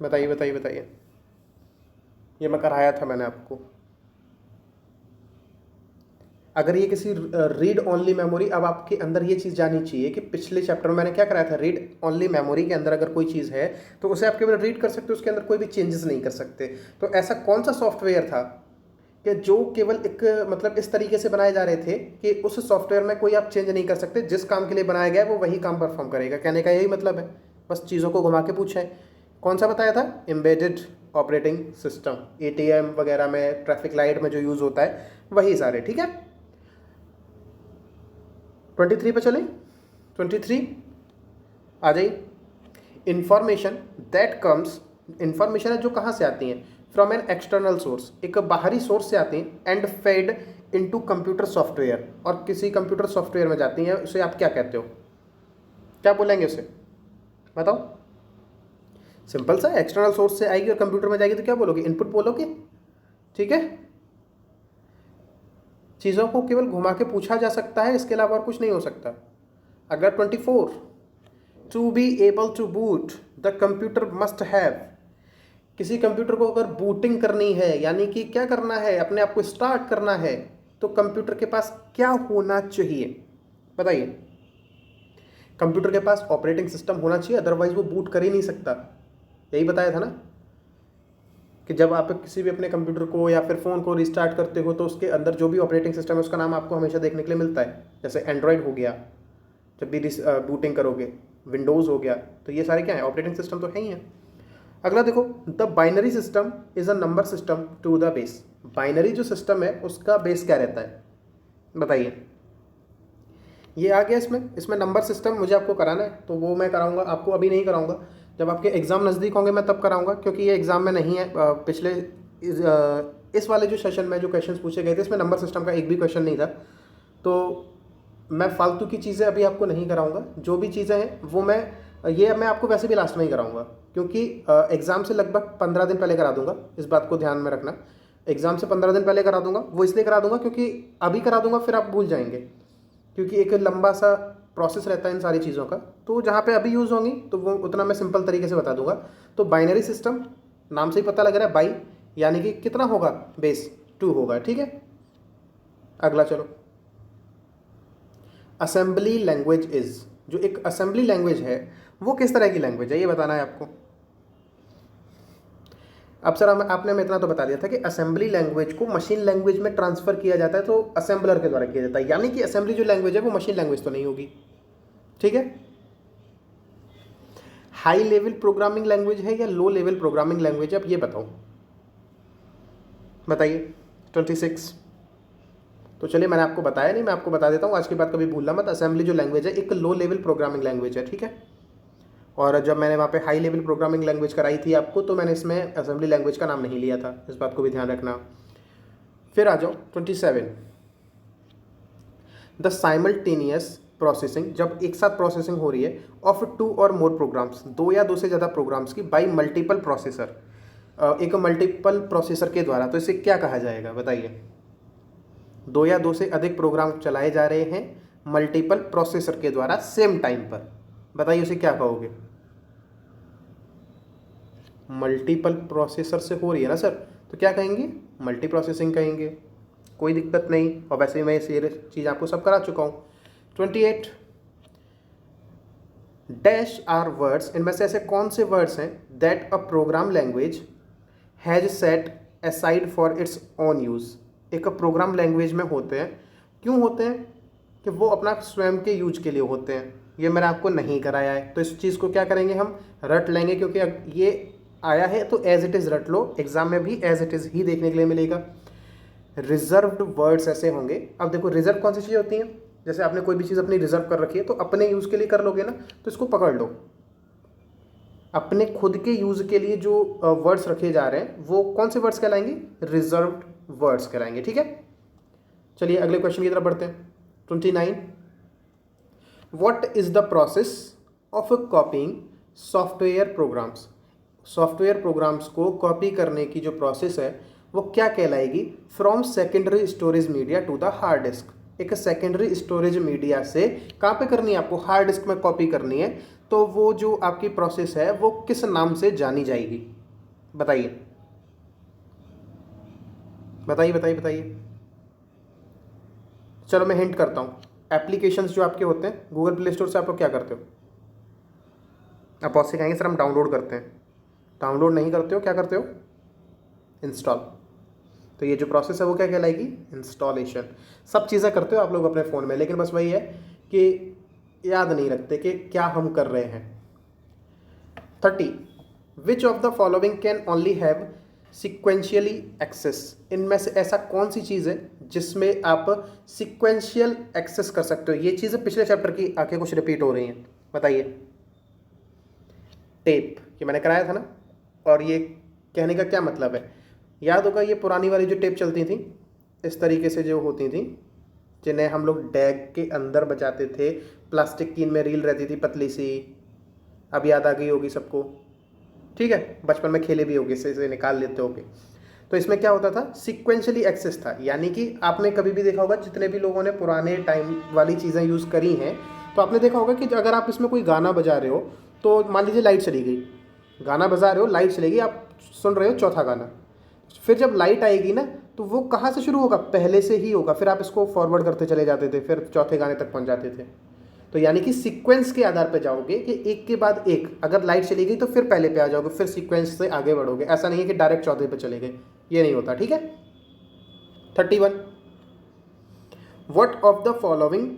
बताइए बताइए बताइए। ये मैं कराया था मैंने आपको। अगर ये किसी रीड ओनली मेमोरी, अब आपके अंदर ये चीज़ जानी चाहिए कि पिछले चैप्टर में मैंने क्या कराया था, रीड ओनली मेमोरी के अंदर अगर कोई चीज़ है तो उसे आप केवल रीड कर सकते हो, उसके अंदर कोई भी चेंजेस नहीं कर सकते। तो ऐसा कौन सा सॉफ्टवेयर था कि जो केवल एक मतलब इस तरीके से बनाए जा रहे थे कि उस सॉफ्टवेयर में कोई आप चेंज नहीं कर सकते, जिस काम के लिए बनाया गया है वो वही काम परफॉर्म करेगा। कहने का यही मतलब है, बस चीज़ों को घुमा के पूछा है। कौन सा बताया था, एम्बेडेड ऑपरेटिंग सिस्टम, एटीएम वगैरह में, ट्रैफिक लाइट में जो यूज़ होता है वही सारे, ठीक है। 23 पे चले, 23 आ जाइए। इंफॉर्मेशन दैट कम्स, इंफॉर्मेशन है जो कहाँ से आती हैं, फ्रॉम एन एक्सटर्नल सोर्स, एक बाहरी सोर्स से आती हैं, and fade into computer software, और किसी कंप्यूटर सॉफ्टवेयर में जाती हैं। उसे आप क्या कहते हो, क्या बोलेंगे उसे, बताओ। सिंपल सा, एक्सटर्नल सोर्स से आएगी और कंप्यूटर में जाएगी तो क्या बोलोगे, इनपुट बोलोगे, ठीक है। चीज़ों को केवल घुमा के पूछा जा सकता है, इसके अलावा और कुछ नहीं हो सकता। अगला 24, to be able to boot the computer must have, किसी कंप्यूटर को अगर बूटिंग करनी है, यानी कि क्या करना है, अपने आप को स्टार्ट करना है, तो कंप्यूटर के पास क्या होना चाहिए, बताइए। कंप्यूटर के पास ऑपरेटिंग सिस्टम होना चाहिए, अदरवाइज वो बूट कर ही नहीं सकता। यही बताया था ना कि जब आप किसी भी अपने कंप्यूटर को या फिर फ़ोन को रिस्टार्ट करते हो तो उसके अंदर जो भी ऑपरेटिंग सिस्टम है उसका नाम आपको हमेशा देखने के लिए मिलता है। जैसे एंड्रॉयड हो गया, जब भी बूटिंग करोगे, विंडोज़ हो गया, तो ये सारे क्या है, ऑपरेटिंग सिस्टम तो है ही है। अगला देखो, the binary system is a number system to the base. Binary जो सिस्टम है उसका बेस क्या रहता है, बताइए। ये आ गया इसमें नंबर सिस्टम मुझे आपको कराना है, तो वो मैं कराऊंगा, आपको अभी नहीं कराऊंगा, जब आपके एग्ज़ाम नज़दीक होंगे मैं तब कराऊंगा, क्योंकि ये एग्ज़ाम में नहीं है। पिछले इस वाले जो सेशन में जो क्वेश्चंस पूछे गए थे इसमें नंबर सिस्टम का एक भी क्वेश्चन नहीं था। तो मैं फालतू की चीज़ें अभी आपको नहीं कराऊंगा, जो भी चीज़ें हैं वो मैं आपको वैसे भी लास्ट में ही कराऊंगा, क्योंकि एग्ज़ाम से लगभग 15 दिन पहले करा दूंगा, इस बात को ध्यान में रखना। एग्ज़ाम से 15 दिन पहले करा दूंगा, वो इसलिए करा दूंगा क्योंकि अभी करा दूंगा फिर आप भूल जाएंगे, क्योंकि एक लंबा सा प्रोसेस रहता है इन सारी चीज़ों का। तो जहाँ पे अभी यूज़ होंगी तो वो उतना मैं सिंपल तरीके से बता दूंगा। तो बाइनरी सिस्टम, नाम से ही पता लग रहा है, बाई यानी कि कितना होगा, बेस 2 होगा, ठीक है। अगला चलो, असेंबली लैंग्वेज इज़, जो एक असेंबली लैंग्वेज है वो किस तरह की लैंग्वेज है, ये बताना है आपको। अब सर आपने मैं इतना तो बता दिया था कि असेंबली लैंग्वेज को मशीन लैंग्वेज में ट्रांसफ़र किया जाता है, तो असेंबलर के द्वारा किया जाता है, यानी कि असेंबली जो लैंग्वेज है वो मशीन लैंग्वेज तो नहीं होगी, ठीक है। हाई लेवल प्रोग्रामिंग लैंग्वेज है या लो लेवल प्रोग्रामिंग लैंग्वेज है, अब ये बताओ, बताइए। 26, तो चलिए मैंने आपको बताया नहीं, मैं आपको बता देता हूँ, आज के बाद कभी भूलना मत। असेंबली जो लैंग्वेज है एक लो लेवल प्रोग्रामिंग लैंग्वेज है, ठीक है। और जब मैंने वहाँ पे हाई लेवल प्रोग्रामिंग लैंग्वेज कराई थी आपको, तो मैंने इसमें असेंबली लैंग्वेज का नाम नहीं लिया था, इस बात को भी ध्यान रखना। फिर आ जाओ 27, द साइमल्टेनियस प्रोसेसिंग, जब एक साथ प्रोसेसिंग हो रही है ऑफ 2 और मोर प्रोग्राम्स, 2 या 2 से ज़्यादा प्रोग्राम्स की, बाई मल्टीपल प्रोसेसर, एक मल्टीपल प्रोसेसर के द्वारा, तो इसे क्या कहा जाएगा, बताइए। 2 या 2 से अधिक प्रोग्राम चलाए जा रहे हैं मल्टीपल प्रोसेसर के द्वारा सेम टाइम पर, बताइए उसे क्या कहोगे। मल्टीपल प्रोसेसर से हो रही है ना सर, तो क्या कहेंगे, मल्टी प्रोसेसिंग कहेंगे, कोई दिक्कत नहीं। और वैसे मैं ये चीज़ आपको सब करा चुका हूँ। 28, डैश आर वर्ड्स, इनमें से ऐसे कौन से वर्ड्स हैं that a programme language has set aside for its own use, एक प्रोग्राम लैंग्वेज में होते हैं, क्यों होते हैं, कि वो अपना स्वयं के यूज के लिए होते हैं। ये मैंने आपको नहीं कराया है, तो इस चीज़ को क्या करेंगे, हम रट लेंगे, क्योंकि ये आया है तो एज इट इज़ रट लो, एग्जाम में भी एज इट इज़ ही देखने के लिए मिलेगा। रिजर्व्ड वर्ड्स ऐसे होंगे। अब देखो रिजर्व कौन सी चीज़ होती हैं, जैसे आपने कोई भी चीज़ अपनी रिजर्व कर रखी है तो अपने यूज़ के लिए कर लोगे ना, तो इसको पकड़ लो, अपने खुद के यूज़ के लिए जो वर्ड्स रखे जा रहे हैं वो कौन से वर्ड्स कहलाएंगे? रिजर्व्ड वर्ड्स कहलाएंगे। ठीक है, चलिए अगले क्वेश्चन की तरफ बढ़ते हैं। 29, what is the process of copying software programs? Software programs को कॉपी करने की जो प्रोसेस है वो क्या कहलाएगी? From secondary storage media to the hard disk. एक सेकेंडरी स्टोरेज मीडिया से कहाँ पे करनी है आपको? हार्ड डिस्क में कॉपी करनी है। तो वो जो आपकी प्रोसेस है वो किस नाम से जानी जाएगी? बताइए बताइए बताइए बताइए। चलो मैं हिंट करता हूँ। एप्लीकेशंस जो आपके होते हैं गूगल प्ले स्टोर से आप लोग क्या करते हो? आप बहुत से कहेंगे सर हम डाउनलोड करते हैं। डाउनलोड नहीं करते हो, क्या करते हो? इंस्टॉल। तो ये जो प्रोसेस है वो क्या कहलाएगी? इंस्टॉलेशन। सब चीज़ें करते हो आप लोग अपने फ़ोन में, लेकिन बस वही है कि याद नहीं रखते कि क्या हम कर रहे हैं। 30, which of the following can only have sequentially access? इनमें से ऐसा कौन सी चीज़ है जिसमें आप सिक्वेंशियल एक्सेस कर सकते हो? ये चीज़ें पिछले चैप्टर की आके कुछ रिपीट हो रही हैं, बताइए। टेप, ये मैंने कराया था ना। और ये कहने का क्या मतलब है? याद होगा ये पुरानी वाली जो टेप चलती थी इस तरीके से जो होती थी, जिन्हें हम लोग डैग के अंदर बजाते थे, प्लास्टिक की इनमें रील रहती थी पतली सी। अब याद आ गई होगी सबको, ठीक है, बचपन में खेले भी होगे, इसे निकाल लेते होगे। तो इसमें क्या होता था? सिक्वेंशली एक्सेस था, यानी कि आपने कभी भी देखा होगा, जितने भी लोगों ने पुराने टाइम वाली चीज़ें यूज़ करी हैं, तो आपने देखा होगा कि अगर आप इसमें कोई गाना बजा रहे हो, तो मान लीजिए लाइट चली गई, गाना बजा रहे हो, लाइट चली गई, आप सुन रहे हो चौथा गाना, फिर जब लाइट आएगी ना तो वो कहाँ से शुरू होगा? पहले से ही होगा, फिर आप इसको फॉरवर्ड करते चले जाते थे, फिर चौथे गाने तक पहुँच जाते थे। तो यानी कि सीक्वेंस के आधार पर जाओगे कि एक के बाद एक, अगर लाइट चली गई तो फिर पहले पे आ जाओगे, फिर सीक्वेंस से आगे बढ़ोगे। ऐसा नहीं है कि डायरेक्ट चौथे पे चले गए, ये नहीं होता। ठीक है। 31, what of the following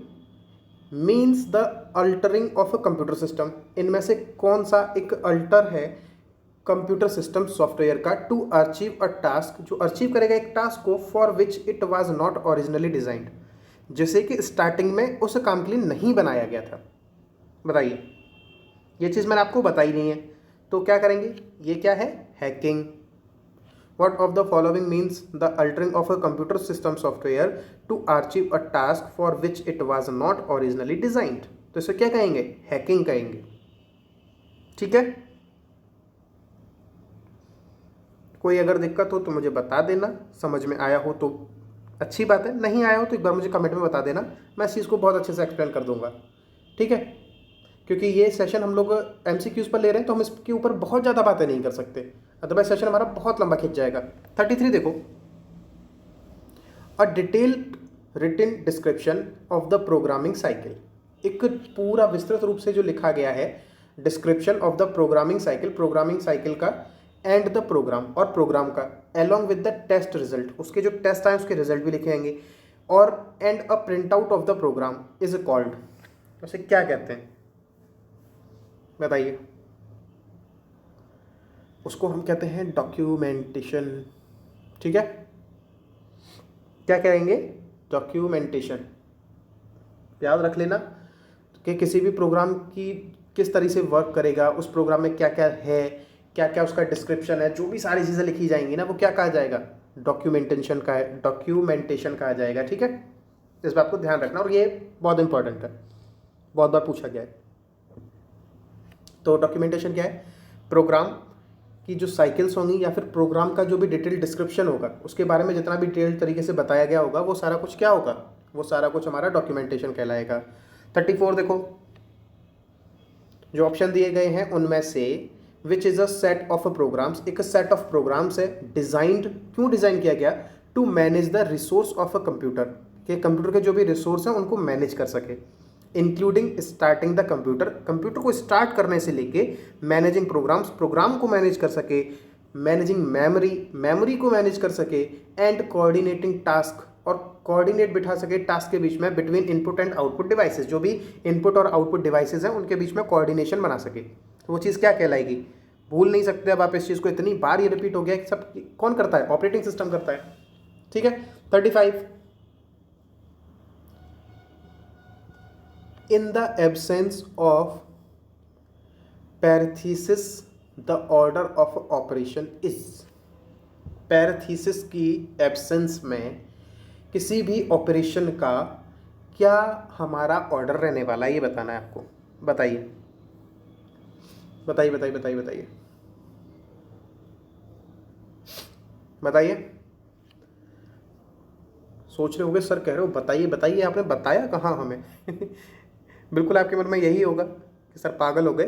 means the altering of a computer system? इनमें से कौन सा एक अल्टर है कंप्यूटर सिस्टम सॉफ्टवेयर का? टू अचीव अ टास्क, जो अचीव करेगा एक टास्क को, for which it was not originally designed, जैसे कि स्टार्टिंग में उस काम के लिए नहीं बनाया गया था। बताइए, ये चीज़ मैंने आपको बताई नहीं है, तो क्या करेंगे? ये क्या है? Hacking. What of the following means the altering of a computer system software to achieve a task for which it was not originally designed? तो इसे क्या कहेंगे? हैकिंग कहेंगे। ठीक है, कोई अगर दिक्कत हो तो मुझे बता देना, समझ में आया हो तो अच्छी बात है, नहीं आया हो तो एक बार मुझे कमेंट में बता देना, मैं इस चीज़ को बहुत अच्छे से एक्सप्लेन कर दूंगा। ठीक है, क्योंकि ये सेशन हम लोग MCQs पर ले रहे हैं तो हम इसके ऊपर बहुत ज़्यादा बातें नहीं कर सकते, अदरवाइज सेशन हमारा बहुत लंबा खिंच जाएगा। 33 देखो, a detailed written description of the programming cycle. एक पूरा विस्तृत रूप से जो लिखा गया है description of the programming cycle का, एंड द प्रोग्राम, और प्रोग्राम का, along with the test result, उसके जो टेस्ट आए उसके रिजल्ट भी लिखे जाएंगे, और and a print out of the program is called, उसे क्या कहते हैं? बताइए। उसको हम कहते हैं डॉक्यूमेंटेशन। ठीक है, क्या कहेंगे? डॉक्यूमेंटेशन। याद रख लेना कि किसी भी प्रोग्राम की किस तरह से वर्क करेगा, उस प्रोग्राम में क्या क्या है, क्या क्या उसका डिस्क्रिप्शन है, जो भी सारी चीज़ें लिखी जाएंगी ना, वो क्या कहा जाएगा? डॉक्यूमेंटेशन कहा जाएगा। ठीक है, इस बात को ध्यान रखना, और ये बहुत इंपॉर्टेंट है, बहुत बार पूछा गया है। तो डॉक्यूमेंटेशन क्या है? प्रोग्राम की जो साइकिल्स होंगी या फिर प्रोग्राम का जो भी डिटेल डिस्क्रिप्शन होगा, उसके बारे में जितना भी डिटेल तरीके से बताया गया होगा, वो सारा कुछ क्या होगा? वो सारा कुछ हमारा डॉक्यूमेंटेशन कहलाएगा। 34 देखो, जो ऑप्शन दिए गए हैं उनमें से which is a set of programs, एक सेट ऑफ प्रोग्राम्स है, डिजाइंड, क्यों डिज़ाइन किया गया? To manage the resource of a computer, के कंप्यूटर के जो भी रिसोर्स हैं उनको मैनेज कर सके, including starting the computer, computer को स्टार्ट करने से लेके मैनेजिंग प्रोग्राम्स, प्रोग्राम को मैनेज कर सके, मैनेजिंग मेमोरी, मेमोरी को मैनेज कर सके, एंड कोऑर्डिनेटिंग टास्क, और कोऑर्डिनेट बिठा सके टास्क के बीच में, between input and output devices, जो भी इनपुट और आउटपुट डिवाइसेस हैं उनके बीच में कोऑर्डिनेशन बना सके। तो वो चीज़ क्या कहलाएगी? भूल नहीं सकते अब आप इस चीज़ को, इतनी बार ये रिपीट हो गया कि सब कौन करता है? ऑपरेटिंग सिस्टम करता है। ठीक है। 35, in the absence of parenthesis the order of operation is. Parenthesis की एब्सेंस में किसी भी ऑपरेशन का क्या हमारा ऑर्डर रहने वाला है, ये बताना है आपको। बताइए बताइए बताइए बताइए बताइए बताइए। सोच रहे होगे सर कह रहे हो बताइए बताइए, आपने बताया कहाँ हमें बिल्कुल आपके मन में यही होगा कि सर पागल हो गए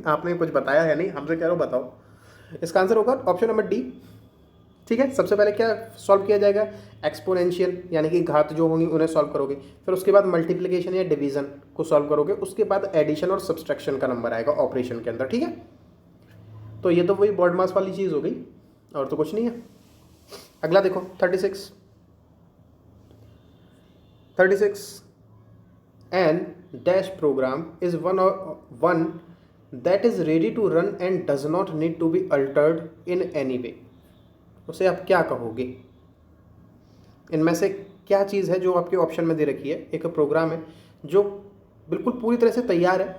आपने कुछ बताया है नहीं, हमसे कह रहे हो बताओ। इसका आंसर होगा ऑप्शन नंबर डी। ठीक है, सबसे पहले क्या सॉल्व किया जाएगा, एक्सपोनेंशियल यानी कि घात जो होंगी उन्हें सॉल्व करोगे, फिर उसके बाद मल्टीप्लिकेशन या डिवीजन को सॉल्व करोगे, उसके बाद एडिशन और सब्सट्रैक्शन का नंबर आएगा ऑपरेशन के अंदर। ठीक है, तो ये तो वही बॉड मास वाली चीज़ हो गई और तो कुछ नहीं है। अगला देखो 36 an dash program is one that is ready to run and does not need to be altered in any way. उसे आप क्या कहोगे? इनमें से क्या चीज़ है जो आपके ऑप्शन में दे रखी है? एक प्रोग्राम है जो बिल्कुल पूरी तरह से तैयार है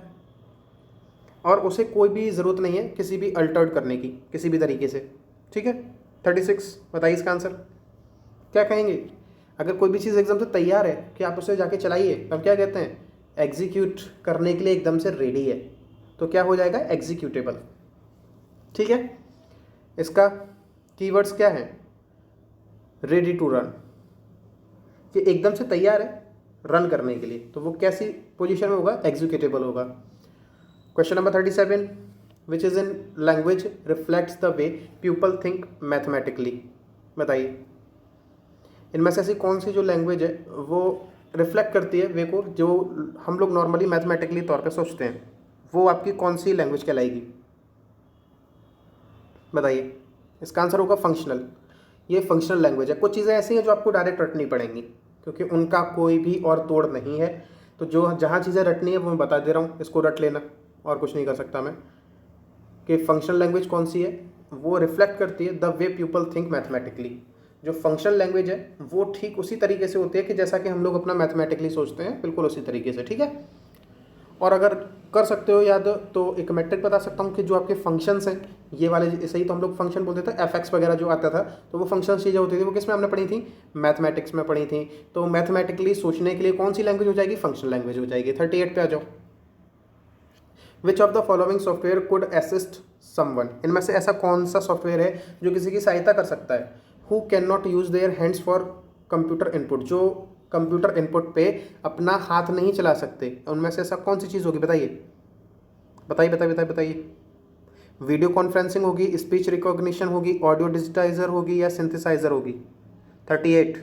और उसे कोई भी ज़रूरत नहीं है किसी भी अल्टर्ड करने की किसी भी तरीके से। ठीक है, 36 बताइए इसका आंसर क्या कहेंगे? अगर कोई भी चीज़ एकदम से तैयार है कि आप उसे जाके चलाइए, तब क्या कहते हैं? एग्जीक्यूट करने के लिए एकदम से रेडी है, तो क्या हो जाएगा? एग्जीक्यूटेबल। ठीक है, इसका कीवर्ड्स क्या है? रेडी टू रन, कि एकदम से तैयार है रन करने के लिए, तो वो कैसी पोजीशन में होगा? एग्जीक्यूटेबल होगा। Question number 37 which is in language reflects the way people think mathematically. बताइए इनमें से ऐसी कौन सी जो लैंग्वेज है वो रिफ्लेक्ट करती है वे को जो हम लोग नॉर्मली मैथमेटिकली तौर पे सोचते हैं, वो आपकी कौन सी लैंग्वेज कहलाएगी? बताइए इसका आंसर होगा फंक्शनल। ये फंक्शनल लैंग्वेज है। कुछ चीज़ें ऐसी हैं जो आपको डायरेक्ट रटनी पड़ेंगी क्योंकि उनका कोई भी और तोड़ नहीं है, तो जो जहाँ चीज़ें रटनी है वो मैं बता दे रहा हूँ, इसको रट लेना और कुछ नहीं कर सकता मैं। कि फंक्शनल लैंग्वेज कौन सी है? वो रिफ्लेक्ट करती है the way people think mathematically. जो फंक्शनल लैंग्वेज है वो ठीक उसी तरीके से होती है कि जैसा कि हम लोग अपना मैथमेटिकली सोचते हैं, बिल्कुल उसी तरीके से। ठीक है, और अगर कर सकते हो याद तो एक मैट्रिक बता सकता हूँ कि जो आपके फंक्शंस हैं ये वाले, सही तो हम लोग फंक्शन बोलते थे, एफ वगैरह जो आता था, तो वो फंक्शन चीज़ें होती थी, वो किस में हमने पढ़ी थी? मैथमेटिक्स में पढ़ी थी। तो मैथमेटिकली सोचने के लिए कौन सी लैंग्वेज हो जाएगी? फंक्शनल लैंग्वेज हो जाएगी। 38 पे आ जाओ। विच of the following software could assist someone. इनमें से ऐसा कौन सा सॉफ्टवेयर है जो किसी की सहायता कर सकता है? Who can not use their hands for computer input, जो कंप्यूटर इनपुट पे अपना हाथ नहीं चला सकते, उनमें से ऐसा कौन सी चीज़ होगी? बताइए बताइए बताइए बताइए बताइए। वीडियो कॉन्फ्रेंसिंग होगी, स्पीच रिकॉग्निशन होगी, ऑडियो डिजिटाइजर होगी या सिंथेसाइजर होगी? 38।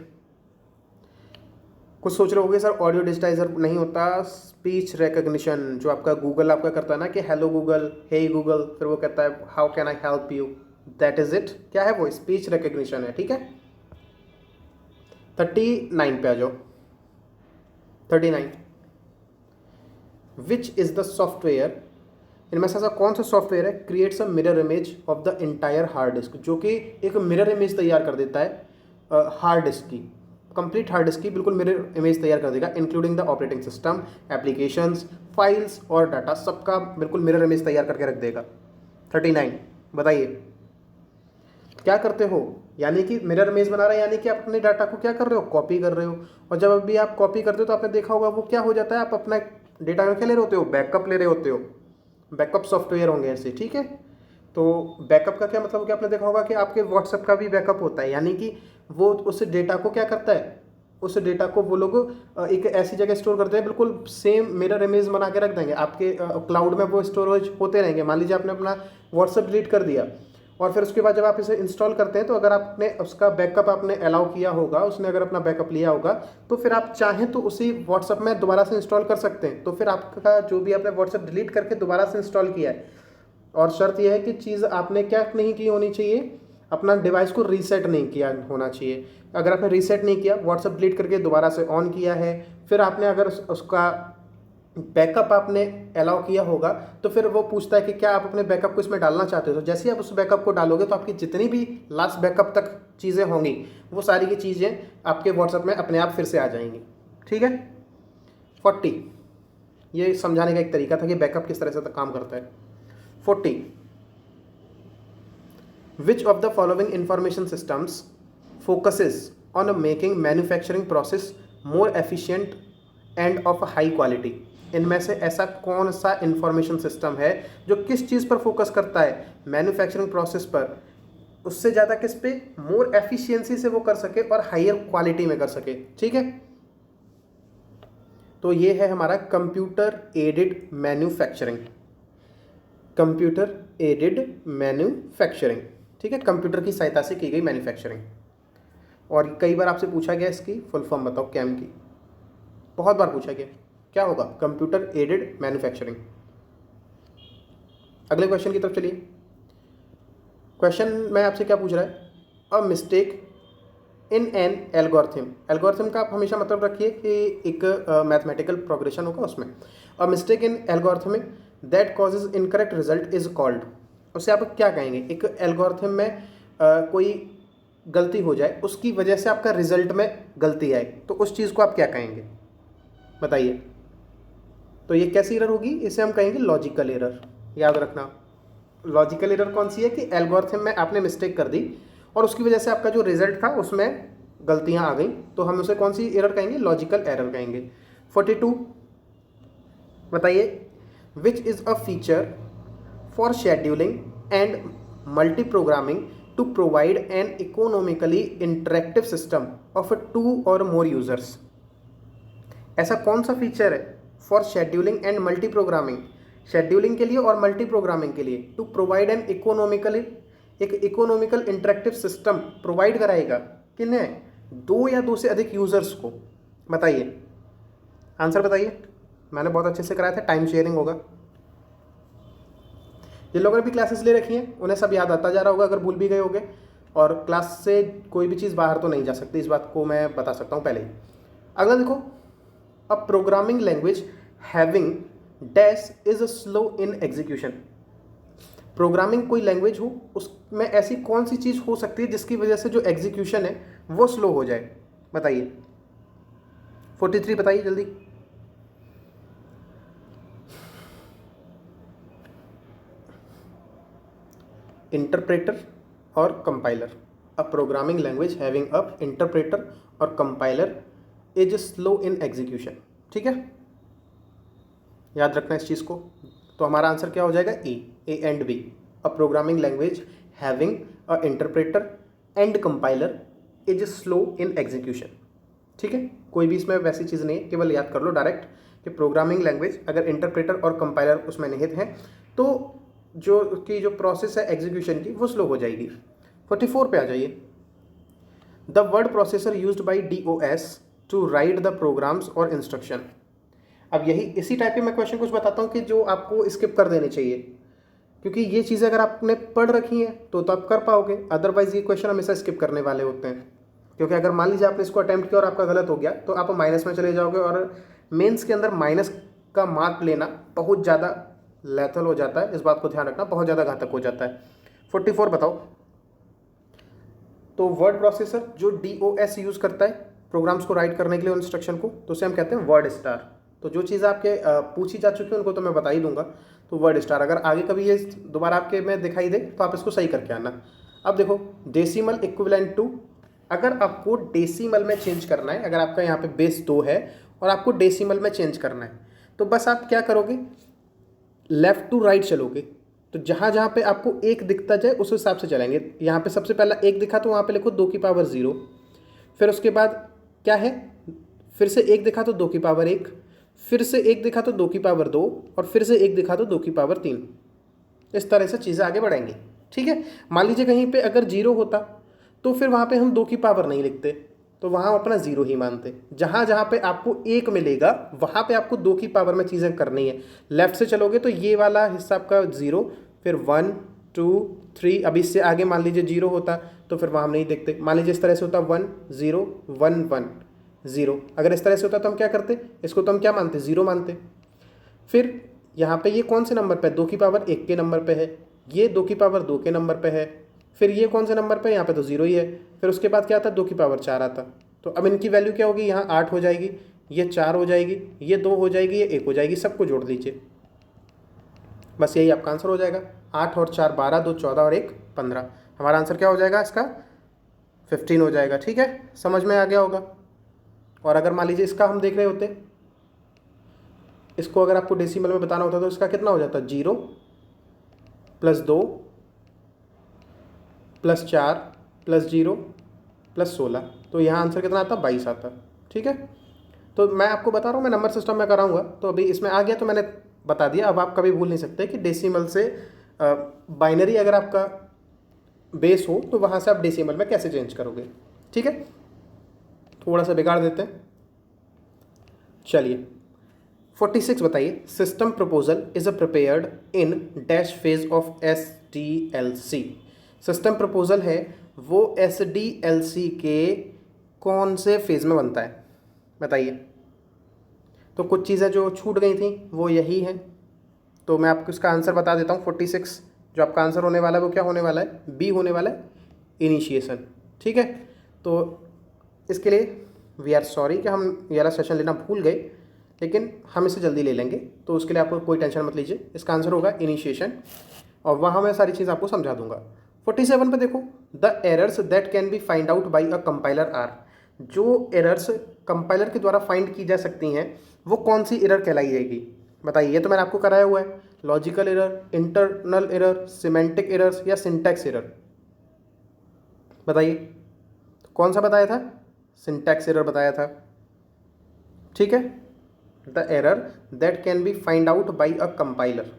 कुछ सोच रहे होगे सर ऑडियो डिजिटाइजर नहीं होता, स्पीच रिकॉग्निशन जो आपका गूगल आपका करता है ना कि हेलो गूगल, हे गूगल, फिर वो कहता है how can I help you, that is it. क्या है वो? स्पीच रिकॉग्निशन है। ठीक है, 39 पे आ जाओ। 39 विच इज द सॉफ्टवेयर, इनमें से ऐसा कौन सा सॉफ्टवेयर है creates a mirror image of the entire hard disk, जो कि एक मिरर इमेज तैयार कर देता है हार्ड डिस्क की, कंप्लीट हार्ड डिस्क की बिल्कुल मिरर इमेज तैयार कर देगा, including the operating system, applications, files और डाटा, सबका बिल्कुल मिरर इमेज तैयार करके रख देगा। 39 बताइए क्या करते हो? यानी कि मिरर इमेज बना रहा है, यानी कि आप अपने डाटा को क्या कर रहे हो? कॉपी कर रहे हो। और जब भी आप कॉपी करते हो तो आपने देखा होगा वो क्या हो जाता है, आप अपना डेटा क्या ले रहे होते हो? बैकअप ले रहे होते हो। बैकअप सॉफ्टवेयर होंगे ऐसे। ठीक है, तो बैकअप का क्या मतलब हो गया? आपने देखा होगा कि आपके व्हाट्सएप का भी बैकअप होता है, यानी कि वो उस डेटा को क्या करता है? उस डेटा को वो लोग एक ऐसी जगह स्टोर करते हैं, बिल्कुल सेम मिरर इमेज बना के रख देंगे आपके क्लाउड में, वो स्टोरेज होते रहेंगे। मान लीजिए आपने अपना व्हाट्सएप डिलीट कर दिया और फिर उसके बाद जब आप इसे इंस्टॉल करते हैं तो अगर आपने उसका बैकअप आपने अलाउ किया होगा, उसने अगर अपना बैकअप लिया होगा, तो फिर आप चाहें तो उसी व्हाट्सएप में दोबारा से इंस्टॉल कर सकते हैं। तो फिर आपका जो भी आपने व्हाट्सएप डिलीट करके दोबारा से इंस्टॉल किया है, और शर्त यह है कि चीज़ आपने क्या नहीं की होनी चाहिए? अपना डिवाइस को रीसेट नहीं किया होना चाहिए। अगर आपने रीसेट नहीं किया, व्हाट्सएप डिलीट करके दोबारा से ऑन किया है, फिर आपने अगर उसका बैकअप आपने अलाउ किया होगा, तो फिर वो पूछता है कि क्या आप अपने बैकअप को इसमें डालना चाहते हो। तो जैसे ही आप उस बैकअप को डालोगे तो आपकी जितनी भी लास्ट बैकअप तक चीज़ें होंगी वो सारी की चीज़ें आपके व्हाट्सएप में अपने आप फिर से आ जाएंगी। ठीक है, 40 ये समझाने का एक तरीका था कि बैकअप किस तरह से काम करता है। 40. Which of the following information systems focuses on making manufacturing process more efficient and of high quality? इनमें से ऐसा कौन सा इंफॉर्मेशन सिस्टम है जो किस चीज़ पर फोकस करता है? मैन्युफैक्चरिंग प्रोसेस पर, उससे ज़्यादा किस पे? मोर एफिशिएंसी से वो कर सके और हायर क्वालिटी में कर सके। ठीक है, तो ये है हमारा computer aided manufacturing. Computer aided manufacturing, ठीक है, कंप्यूटर की सहायता से की गई मैन्युफैक्चरिंग। और कई बार आपसे पूछा गया इसकी फुल फॉर्म बताओ कैम की, बहुत बार पूछा गया, क्या होगा? Computer aided manufacturing. अगले क्वेश्चन की तरफ चलिए। क्वेश्चन में आपसे क्या पूछ रहा है? A mistake in an algorithm. Algorithm का आप हमेशा मतलब रखिए कि एक मैथमेटिकल प्रोग्रेशन होगा उसमें। A mistake in algorithm that causes incorrect result is called. उससे आप क्या कहेंगे? एक एल्गोरिथम में कोई गलती हो जाए, उसकी वजह से आपका रिजल्ट में गलती आए, तो उस चीज़ को आप क्या कहेंगे? बताइए। तो ये कैसी एरर होगी? इसे हम कहेंगे लॉजिकल एरर। याद रखना, लॉजिकल एरर कौन सी है कि एल्गोरिथम में आपने मिस्टेक कर दी और उसकी वजह से आपका जो रिजल्ट था उसमें गलतियां आ गई, तो हम उसे कौन सी एरर कहेंगे? लॉजिकल एरर कहेंगे। 42 बताइए। Which is a feature for scheduling and multi programming to provide an economically interactive system of 2 or more users. ऐसा कौन सा फीचर है for scheduling and multi programming, scheduling के लिए और मल्टी प्रोग्रामिंग के लिए, टू प्रोवाइड एन एक इकोनॉमिकल इंटरेक्टिव सिस्टम प्रोवाइड कराएगा किन्हें? 2 या 2 से अधिक यूजर्स को। बताइए, आंसर बताइए। मैंने बहुत अच्छे से कराया था, टाइम शेयरिंग होगा। जिन लोगों ने भी क्लासेस ले रखी हैं उन्हें सब याद आता जा रहा होगा, अगर भूल भी गए होंगे। और क्लास से कोई भी चीज़ बाहर तो नहीं जा सकती, इस बात को मैं बता सकता हूँ पहले ही। अगला देखो, अ programming language having dash is slow in execution. Programming कोई लैंग्वेज हो, उसमें ऐसी कौन सी चीज़ हो सकती है जिसकी वजह से जो एग्जीक्यूशन है वो स्लो हो जाए? बताइए। 43 बताइए जल्दी। इंटरप्रेटर और compiler. A programming language having a interpreter और compiler is slow in execution. ठीक है, याद रखना इस चीज़ को। तो हमारा आंसर क्या हो जाएगा? A and B. A programming language having a interpreter and compiler is slow in execution. ठीक है, कोई भी इसमें वैसी चीज़ नहीं है, केवल याद कर लो डायरेक्ट कि प्रोग्रामिंग लैंग्वेज अगर इंटरप्रेटर और कंपाइलर उसमें निहित हैं तो जो उसकी जो प्रोसेस है एग्जीक्यूशन की वो स्लो हो जाएगी। 44 पे आ जाइए। The word processor used by DOS to write the programs और इंस्ट्रक्शन। अब यही इसी टाइप के मैं क्वेश्चन कुछ बताता हूँ कि जो आपको स्किप कर देने चाहिए, क्योंकि ये चीज़ें अगर आपने पढ़ रखी हैं तो आप कर पाओगे, अदरवाइज ये क्वेश्चन हमेशा स्किप करने वाले होते हैं। क्योंकि अगर मान लीजिए आपने इसको अटैम्प्ट किया और आपका गलत हो गया तो आप माइनस में चले जाओगे, और मेंस के अंदर माइनस का मार्क लेना बहुत ज़्यादा लैथल हो जाता है, इस बात को ध्यान रखना, बहुत ज़्यादा घातक हो जाता है। 44 बताओ। तो वर्ड प्रोसेसर जो DOS यूज़ करता है प्रोग्राम्स को राइट करने के लिए इंस्ट्रक्शन को, तो उसे हम कहते हैं वर्ड स्टार। तो जो चीज़ आपके पूछी जा चुकी है उनको तो मैं बता ही दूंगा, तो वर्ड स्टार। अगर आगे कभी ये दोबारा आपके में दिखाई दे तो आप इसको सही करके आना। अब देखो, डेसिमल इक्विवेलेंट टू, अगर आपको डेसिमल में चेंज करना है, अगर आपका यहाँ पे बेस 2 है और आपको डेसिमल में चेंज करना है, तो बस आप क्या करोगे? लेफ्ट टू राइट चलोगे। तो जहाँ जहाँ पे आपको 1 दिखता जाए उस हिसाब से चलेंगे। यहाँ पे सबसे पहला 1 दिखा तो वहाँ पे लिखो 2 की पावर 0। फिर उसके बाद क्या है? फिर से 1 दिखा तो 2 की पावर 1, फिर से 1 दिखा तो 2 की पावर 2, और फिर से 1 दिखा तो 2 की पावर 3। इस तरह से चीज़ें आगे बढ़ेंगी। ठीक है, मान लीजिए कहीं पे अगर 0 होता तो फिर वहाँ पे हम 2 की पावर नहीं लिखते, तो वहाँ अपना 0 ही मानते। जहाँ जहाँ पे आपको 1 मिलेगा वहाँ पे आपको 2 की पावर में चीज़ें करनी है। लेफ्ट से चलोगे तो ये वाला हिस्सा आपका 0, फिर 1 2 3। अब इससे आगे मान लीजिए 0 होता तो फिर वहाँ हम नहीं देखते। मान लीजिए इस तरह से होता 1 0 1 1 0। अगर इस तरह से होता तो हम क्या करते? इसको तो हम क्या मानते? 0 मानते। फिर यहाँ पे ये कौन से नंबर पे? 2 की पावर 1 के नंबर पे है। ये 2 की पावर 2 के नंबर पे है। फिर ये कौन से नंबर पे? यहाँ पे तो 0 ही है। फिर उसके बाद क्या आता? 2 की पावर 4 आता। तो अब इनकी वैल्यू क्या होगी? यहाँ 8 हो जाएगी, ये 4 हो जाएगी, ये 2 हो जाएगी, ये 1 हो जाएगी। सबको जोड़ दीजिए। बस यही आपका आंसर हो जाएगा। 8 और 4 12, 2 14 और 1 15। हमारा आंसर क्या हो जाएगा इसका? 15 हो जाएगा। ठीक है, समझ में आ गया होगा। और अगर मान लीजिए इसका हम देख रहे होते, इसको अगर आपको डेसिमल में बताना होता तो इसका कितना हो जाता? 0 + 2 + 4 + 0 + 16। तो यहाँ आंसर कितना आता? 22 आता। ठीक है, तो मैं आपको बता रहा हूँ, मैं नंबर सिस्टम में कराऊंगा, तो अभी इसमें आ गया तो मैंने बता दिया। अब आप कभी भूल नहीं सकते कि डेसिमल से बाइनरी अगर आपका बेस हो तो वहाँ से आप डेसिमल में कैसे चेंज करोगे। ठीक है, थोड़ा सा बिगाड़ देते हैं। चलिए 46 बताइए। System proposal is prepared in dash phase of SDLC। System proposal है वो SDLC के कौन से फेज में बनता है बताइए। तो कुछ चीज़ें जो छूट गई थी वो यही है, तो मैं आपको इसका आंसर बता देता हूँ। 46 जो आपका आंसर होने वाला है वो क्या होने वाला है? बी होने वाला है, इनिशिएशन। ठीक है, तो इसके लिए वी आर सॉरी कि हम ये वाला सेशन लेना भूल गए, लेकिन हम इसे जल्दी ले लेंगे, तो उसके लिए आपको कोई टेंशन मत लीजिए। इसका आंसर होगा इनिशिएशन, और वहाँ मैं सारी चीज़ आपको समझा दूंगा। 47 पे देखो, the errors that can be find out by a compiler are. जो एरर्स कंपाइलर के द्वारा फाइंड की जा सकती हैं वो कौन सी एरर कहलाई जाएगी बताइए। ये तो मैंने आपको कराया हुआ है, logical error, internal error, semantic errors या सिंटैक्स एरर। बताइए कौन सा बताया था? सिंटैक्स एरर बताया था। ठीक है, the error that can be find out by a compiler.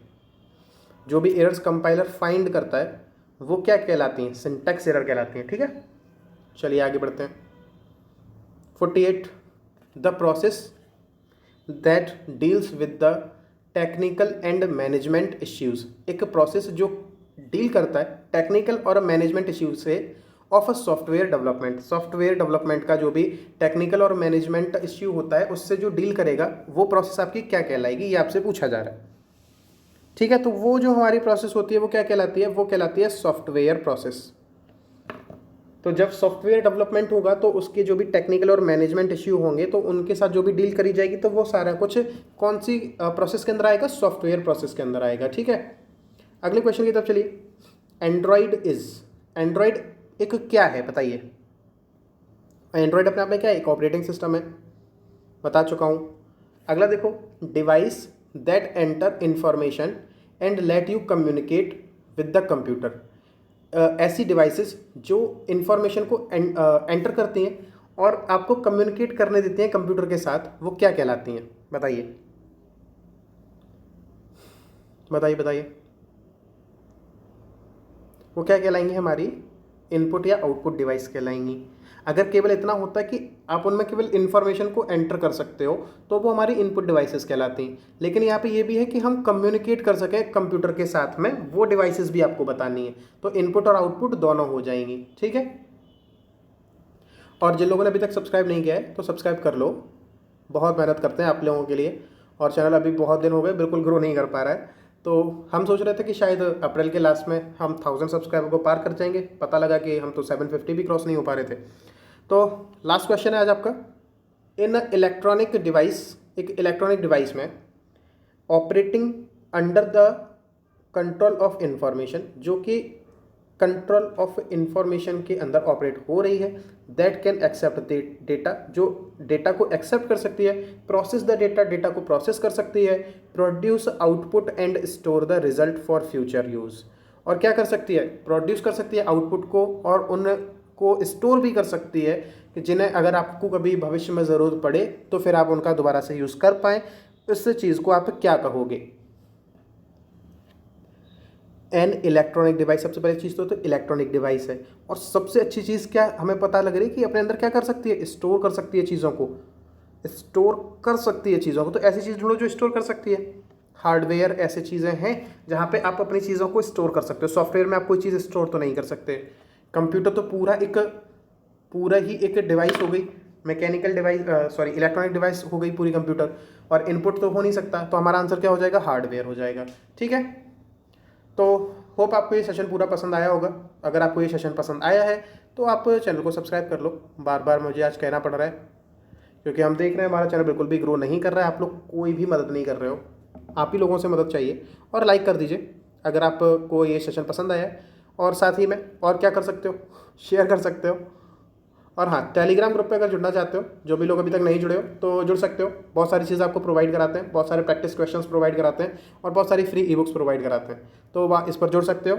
जो भी एरर्स कंपाइलर फाइंड करता है वो क्या कहलाती हैं? सिंटैक्स एरर कहलाती हैं। ठीक है, चलिए आगे बढ़ते हैं। 48 the process that deals with the technical and management issues. एक प्रोसेस जो डील करता है टेक्निकल और मैनेजमेंट इश्यूज से of a software development. Software development का जो भी टेक्निकल और मैनेजमेंट इश्यू होता है उससे जो डील करेगा वो प्रोसेस आपकी क्या कहलाएगी, ये आपसे पूछा जा रहा है। ठीक है, तो वो जो हमारी प्रोसेस होती है वो क्या कहलाती है? वो कहलाती है सॉफ्टवेयर प्रोसेस। तो जब सॉफ्टवेयर डेवलपमेंट होगा तो उसके जो भी टेक्निकल और मैनेजमेंट इश्यू होंगे तो उनके साथ जो भी डील करी जाएगी तो वो सारा कुछ कौन सी प्रोसेस के अंदर आएगा? सॉफ्टवेयर प्रोसेस के अंदर आएगा। ठीक है, अगले क्वेश्चन की तरफ चलिए। एंड्रॉयड एक क्या है बताइए। एंड्रॉयड अपने आप में क्या है? एक ऑपरेटिंग सिस्टम है, बता चुका हूँ। अगला देखो, device that enter information and let you communicate with the computer. ऐसी डिवाइसेस जो इंफॉर्मेशन को एंटर करती हैं और आपको कम्युनिकेट करने देती हैं कंप्यूटर के साथ, वो क्या कहलाती हैं बताइए। बताइए बताइए, वो क्या कहलाएंगी? हमारी इनपुट या आउटपुट डिवाइस कहलाएंगी। अगर केवल इतना होता है कि आप उनमें केवल इन्फॉर्मेशन को एंटर कर सकते हो तो वो हमारी इनपुट डिवाइसेस कहलाती हैं, लेकिन यहाँ पे ये भी है कि हम कम्युनिकेट कर सकें कंप्यूटर के साथ में, वो डिवाइसेस भी आपको बतानी है। तो इनपुट और आउटपुट दोनों हो जाएंगी। ठीक है, और जिन लोगों ने अभी तक सब्सक्राइब नहीं किया है तो सब्सक्राइब कर लो, बहुत मेहनत करते हैं आप लोगों के लिए, और चैनल अभी बहुत दिन हो गए बिल्कुल ग्रो नहीं कर पा रहा है। तो हम सोच रहे थे कि शायद अप्रैल के लास्ट में हम 1000 सब्सक्राइबर को पार कर जाएंगे, पता लगा कि हम तो 750 भी क्रॉस नहीं हो पा रहे थे। तो लास्ट क्वेश्चन है आज आपका। इन इलेक्ट्रॉनिक डिवाइस, एक इलेक्ट्रॉनिक डिवाइस में operating under the control of information, जो कि कंट्रोल ऑफ इंफॉर्मेशन के अंदर ऑपरेट हो रही है, दैट कैन एक्सेप्ट डेटा, जो डेटा को एक्सेप्ट कर सकती है, प्रोसेस द डेटा, डेटा को प्रोसेस कर सकती है, produce output and store the result for future use. और क्या कर सकती है? प्रोड्यूस कर सकती है आउटपुट को और उनको स्टोर भी कर सकती है कि जिन्हें अगर आपको कभी भविष्य में ज़रूरत पड़े तो फिर आप उनका दोबारा से यूज़ कर पाएँ। इस चीज़ को आप क्या कहोगे? एन इलेक्ट्रॉनिक डिवाइस, सबसे पहली चीज़ तो इलेक्ट्रॉनिक डिवाइस है, और सबसे अच्छी चीज़ क्या हमें पता लग रही है कि अपने अंदर क्या कर सकती है? स्टोर कर सकती है चीज़ों को, स्टोर कर सकती है चीज़ों को। तो ऐसी चीज़ ढूंढो जो स्टोर कर सकती है। हार्डवेयर ऐसे चीज़ें हैं जहाँ पे आप अपनी चीज़ों को स्टोर कर सकते हो। सॉफ्टवेयर में आप कोई चीज़ स्टोर तो नहीं कर सकते। कंप्यूटर तो पूरा ही एक डिवाइस हो गई, mechanical device, sorry electronic device हो गई पूरी कंप्यूटर, और इनपुट तो हो नहीं सकता, तो हमारा आंसर क्या हो जाएगा? हार्डवेयर हो जाएगा। ठीक है, तो होप आपको ये सेशन पूरा पसंद आया होगा। अगर आपको ये सेशन पसंद आया है तो आप चैनल को सब्सक्राइब कर लो। बार बार मुझे आज कहना पड़ रहा है क्योंकि हम देख रहे हैं हमारा चैनल बिल्कुल भी ग्रो नहीं कर रहा है, आप लोग कोई भी मदद नहीं कर रहे हो। आप ही लोगों से मदद चाहिए। और लाइक कर दीजिए अगर आपको ये सेशन पसंद आया है। और साथ ही में और क्या कर सकते हो, शेयर कर सकते हो। और हाँ, टेलीग्राम ग्रुप पे अगर जुड़ना चाहते हो, जो भी लोग अभी तक नहीं जुड़े हो तो जुड़ सकते हो। बहुत सारी चीज़ें आपको प्रोवाइड कराते हैं, बहुत सारे प्रैक्टिस क्वेश्चंस प्रोवाइड कराते हैं और बहुत सारी फ्री ई बुक्स प्रोवाइड कराते हैं। तो इस पर जुड़ सकते हो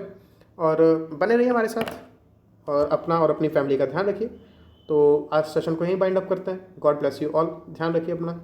और बने रहिए हमारे साथ और अपना और अपनी फैमिली का ध्यान रखिए। तो आज सेशन को यहीं बाइंड अप करते हैं। God bless you all. ध्यान रखिए अपना।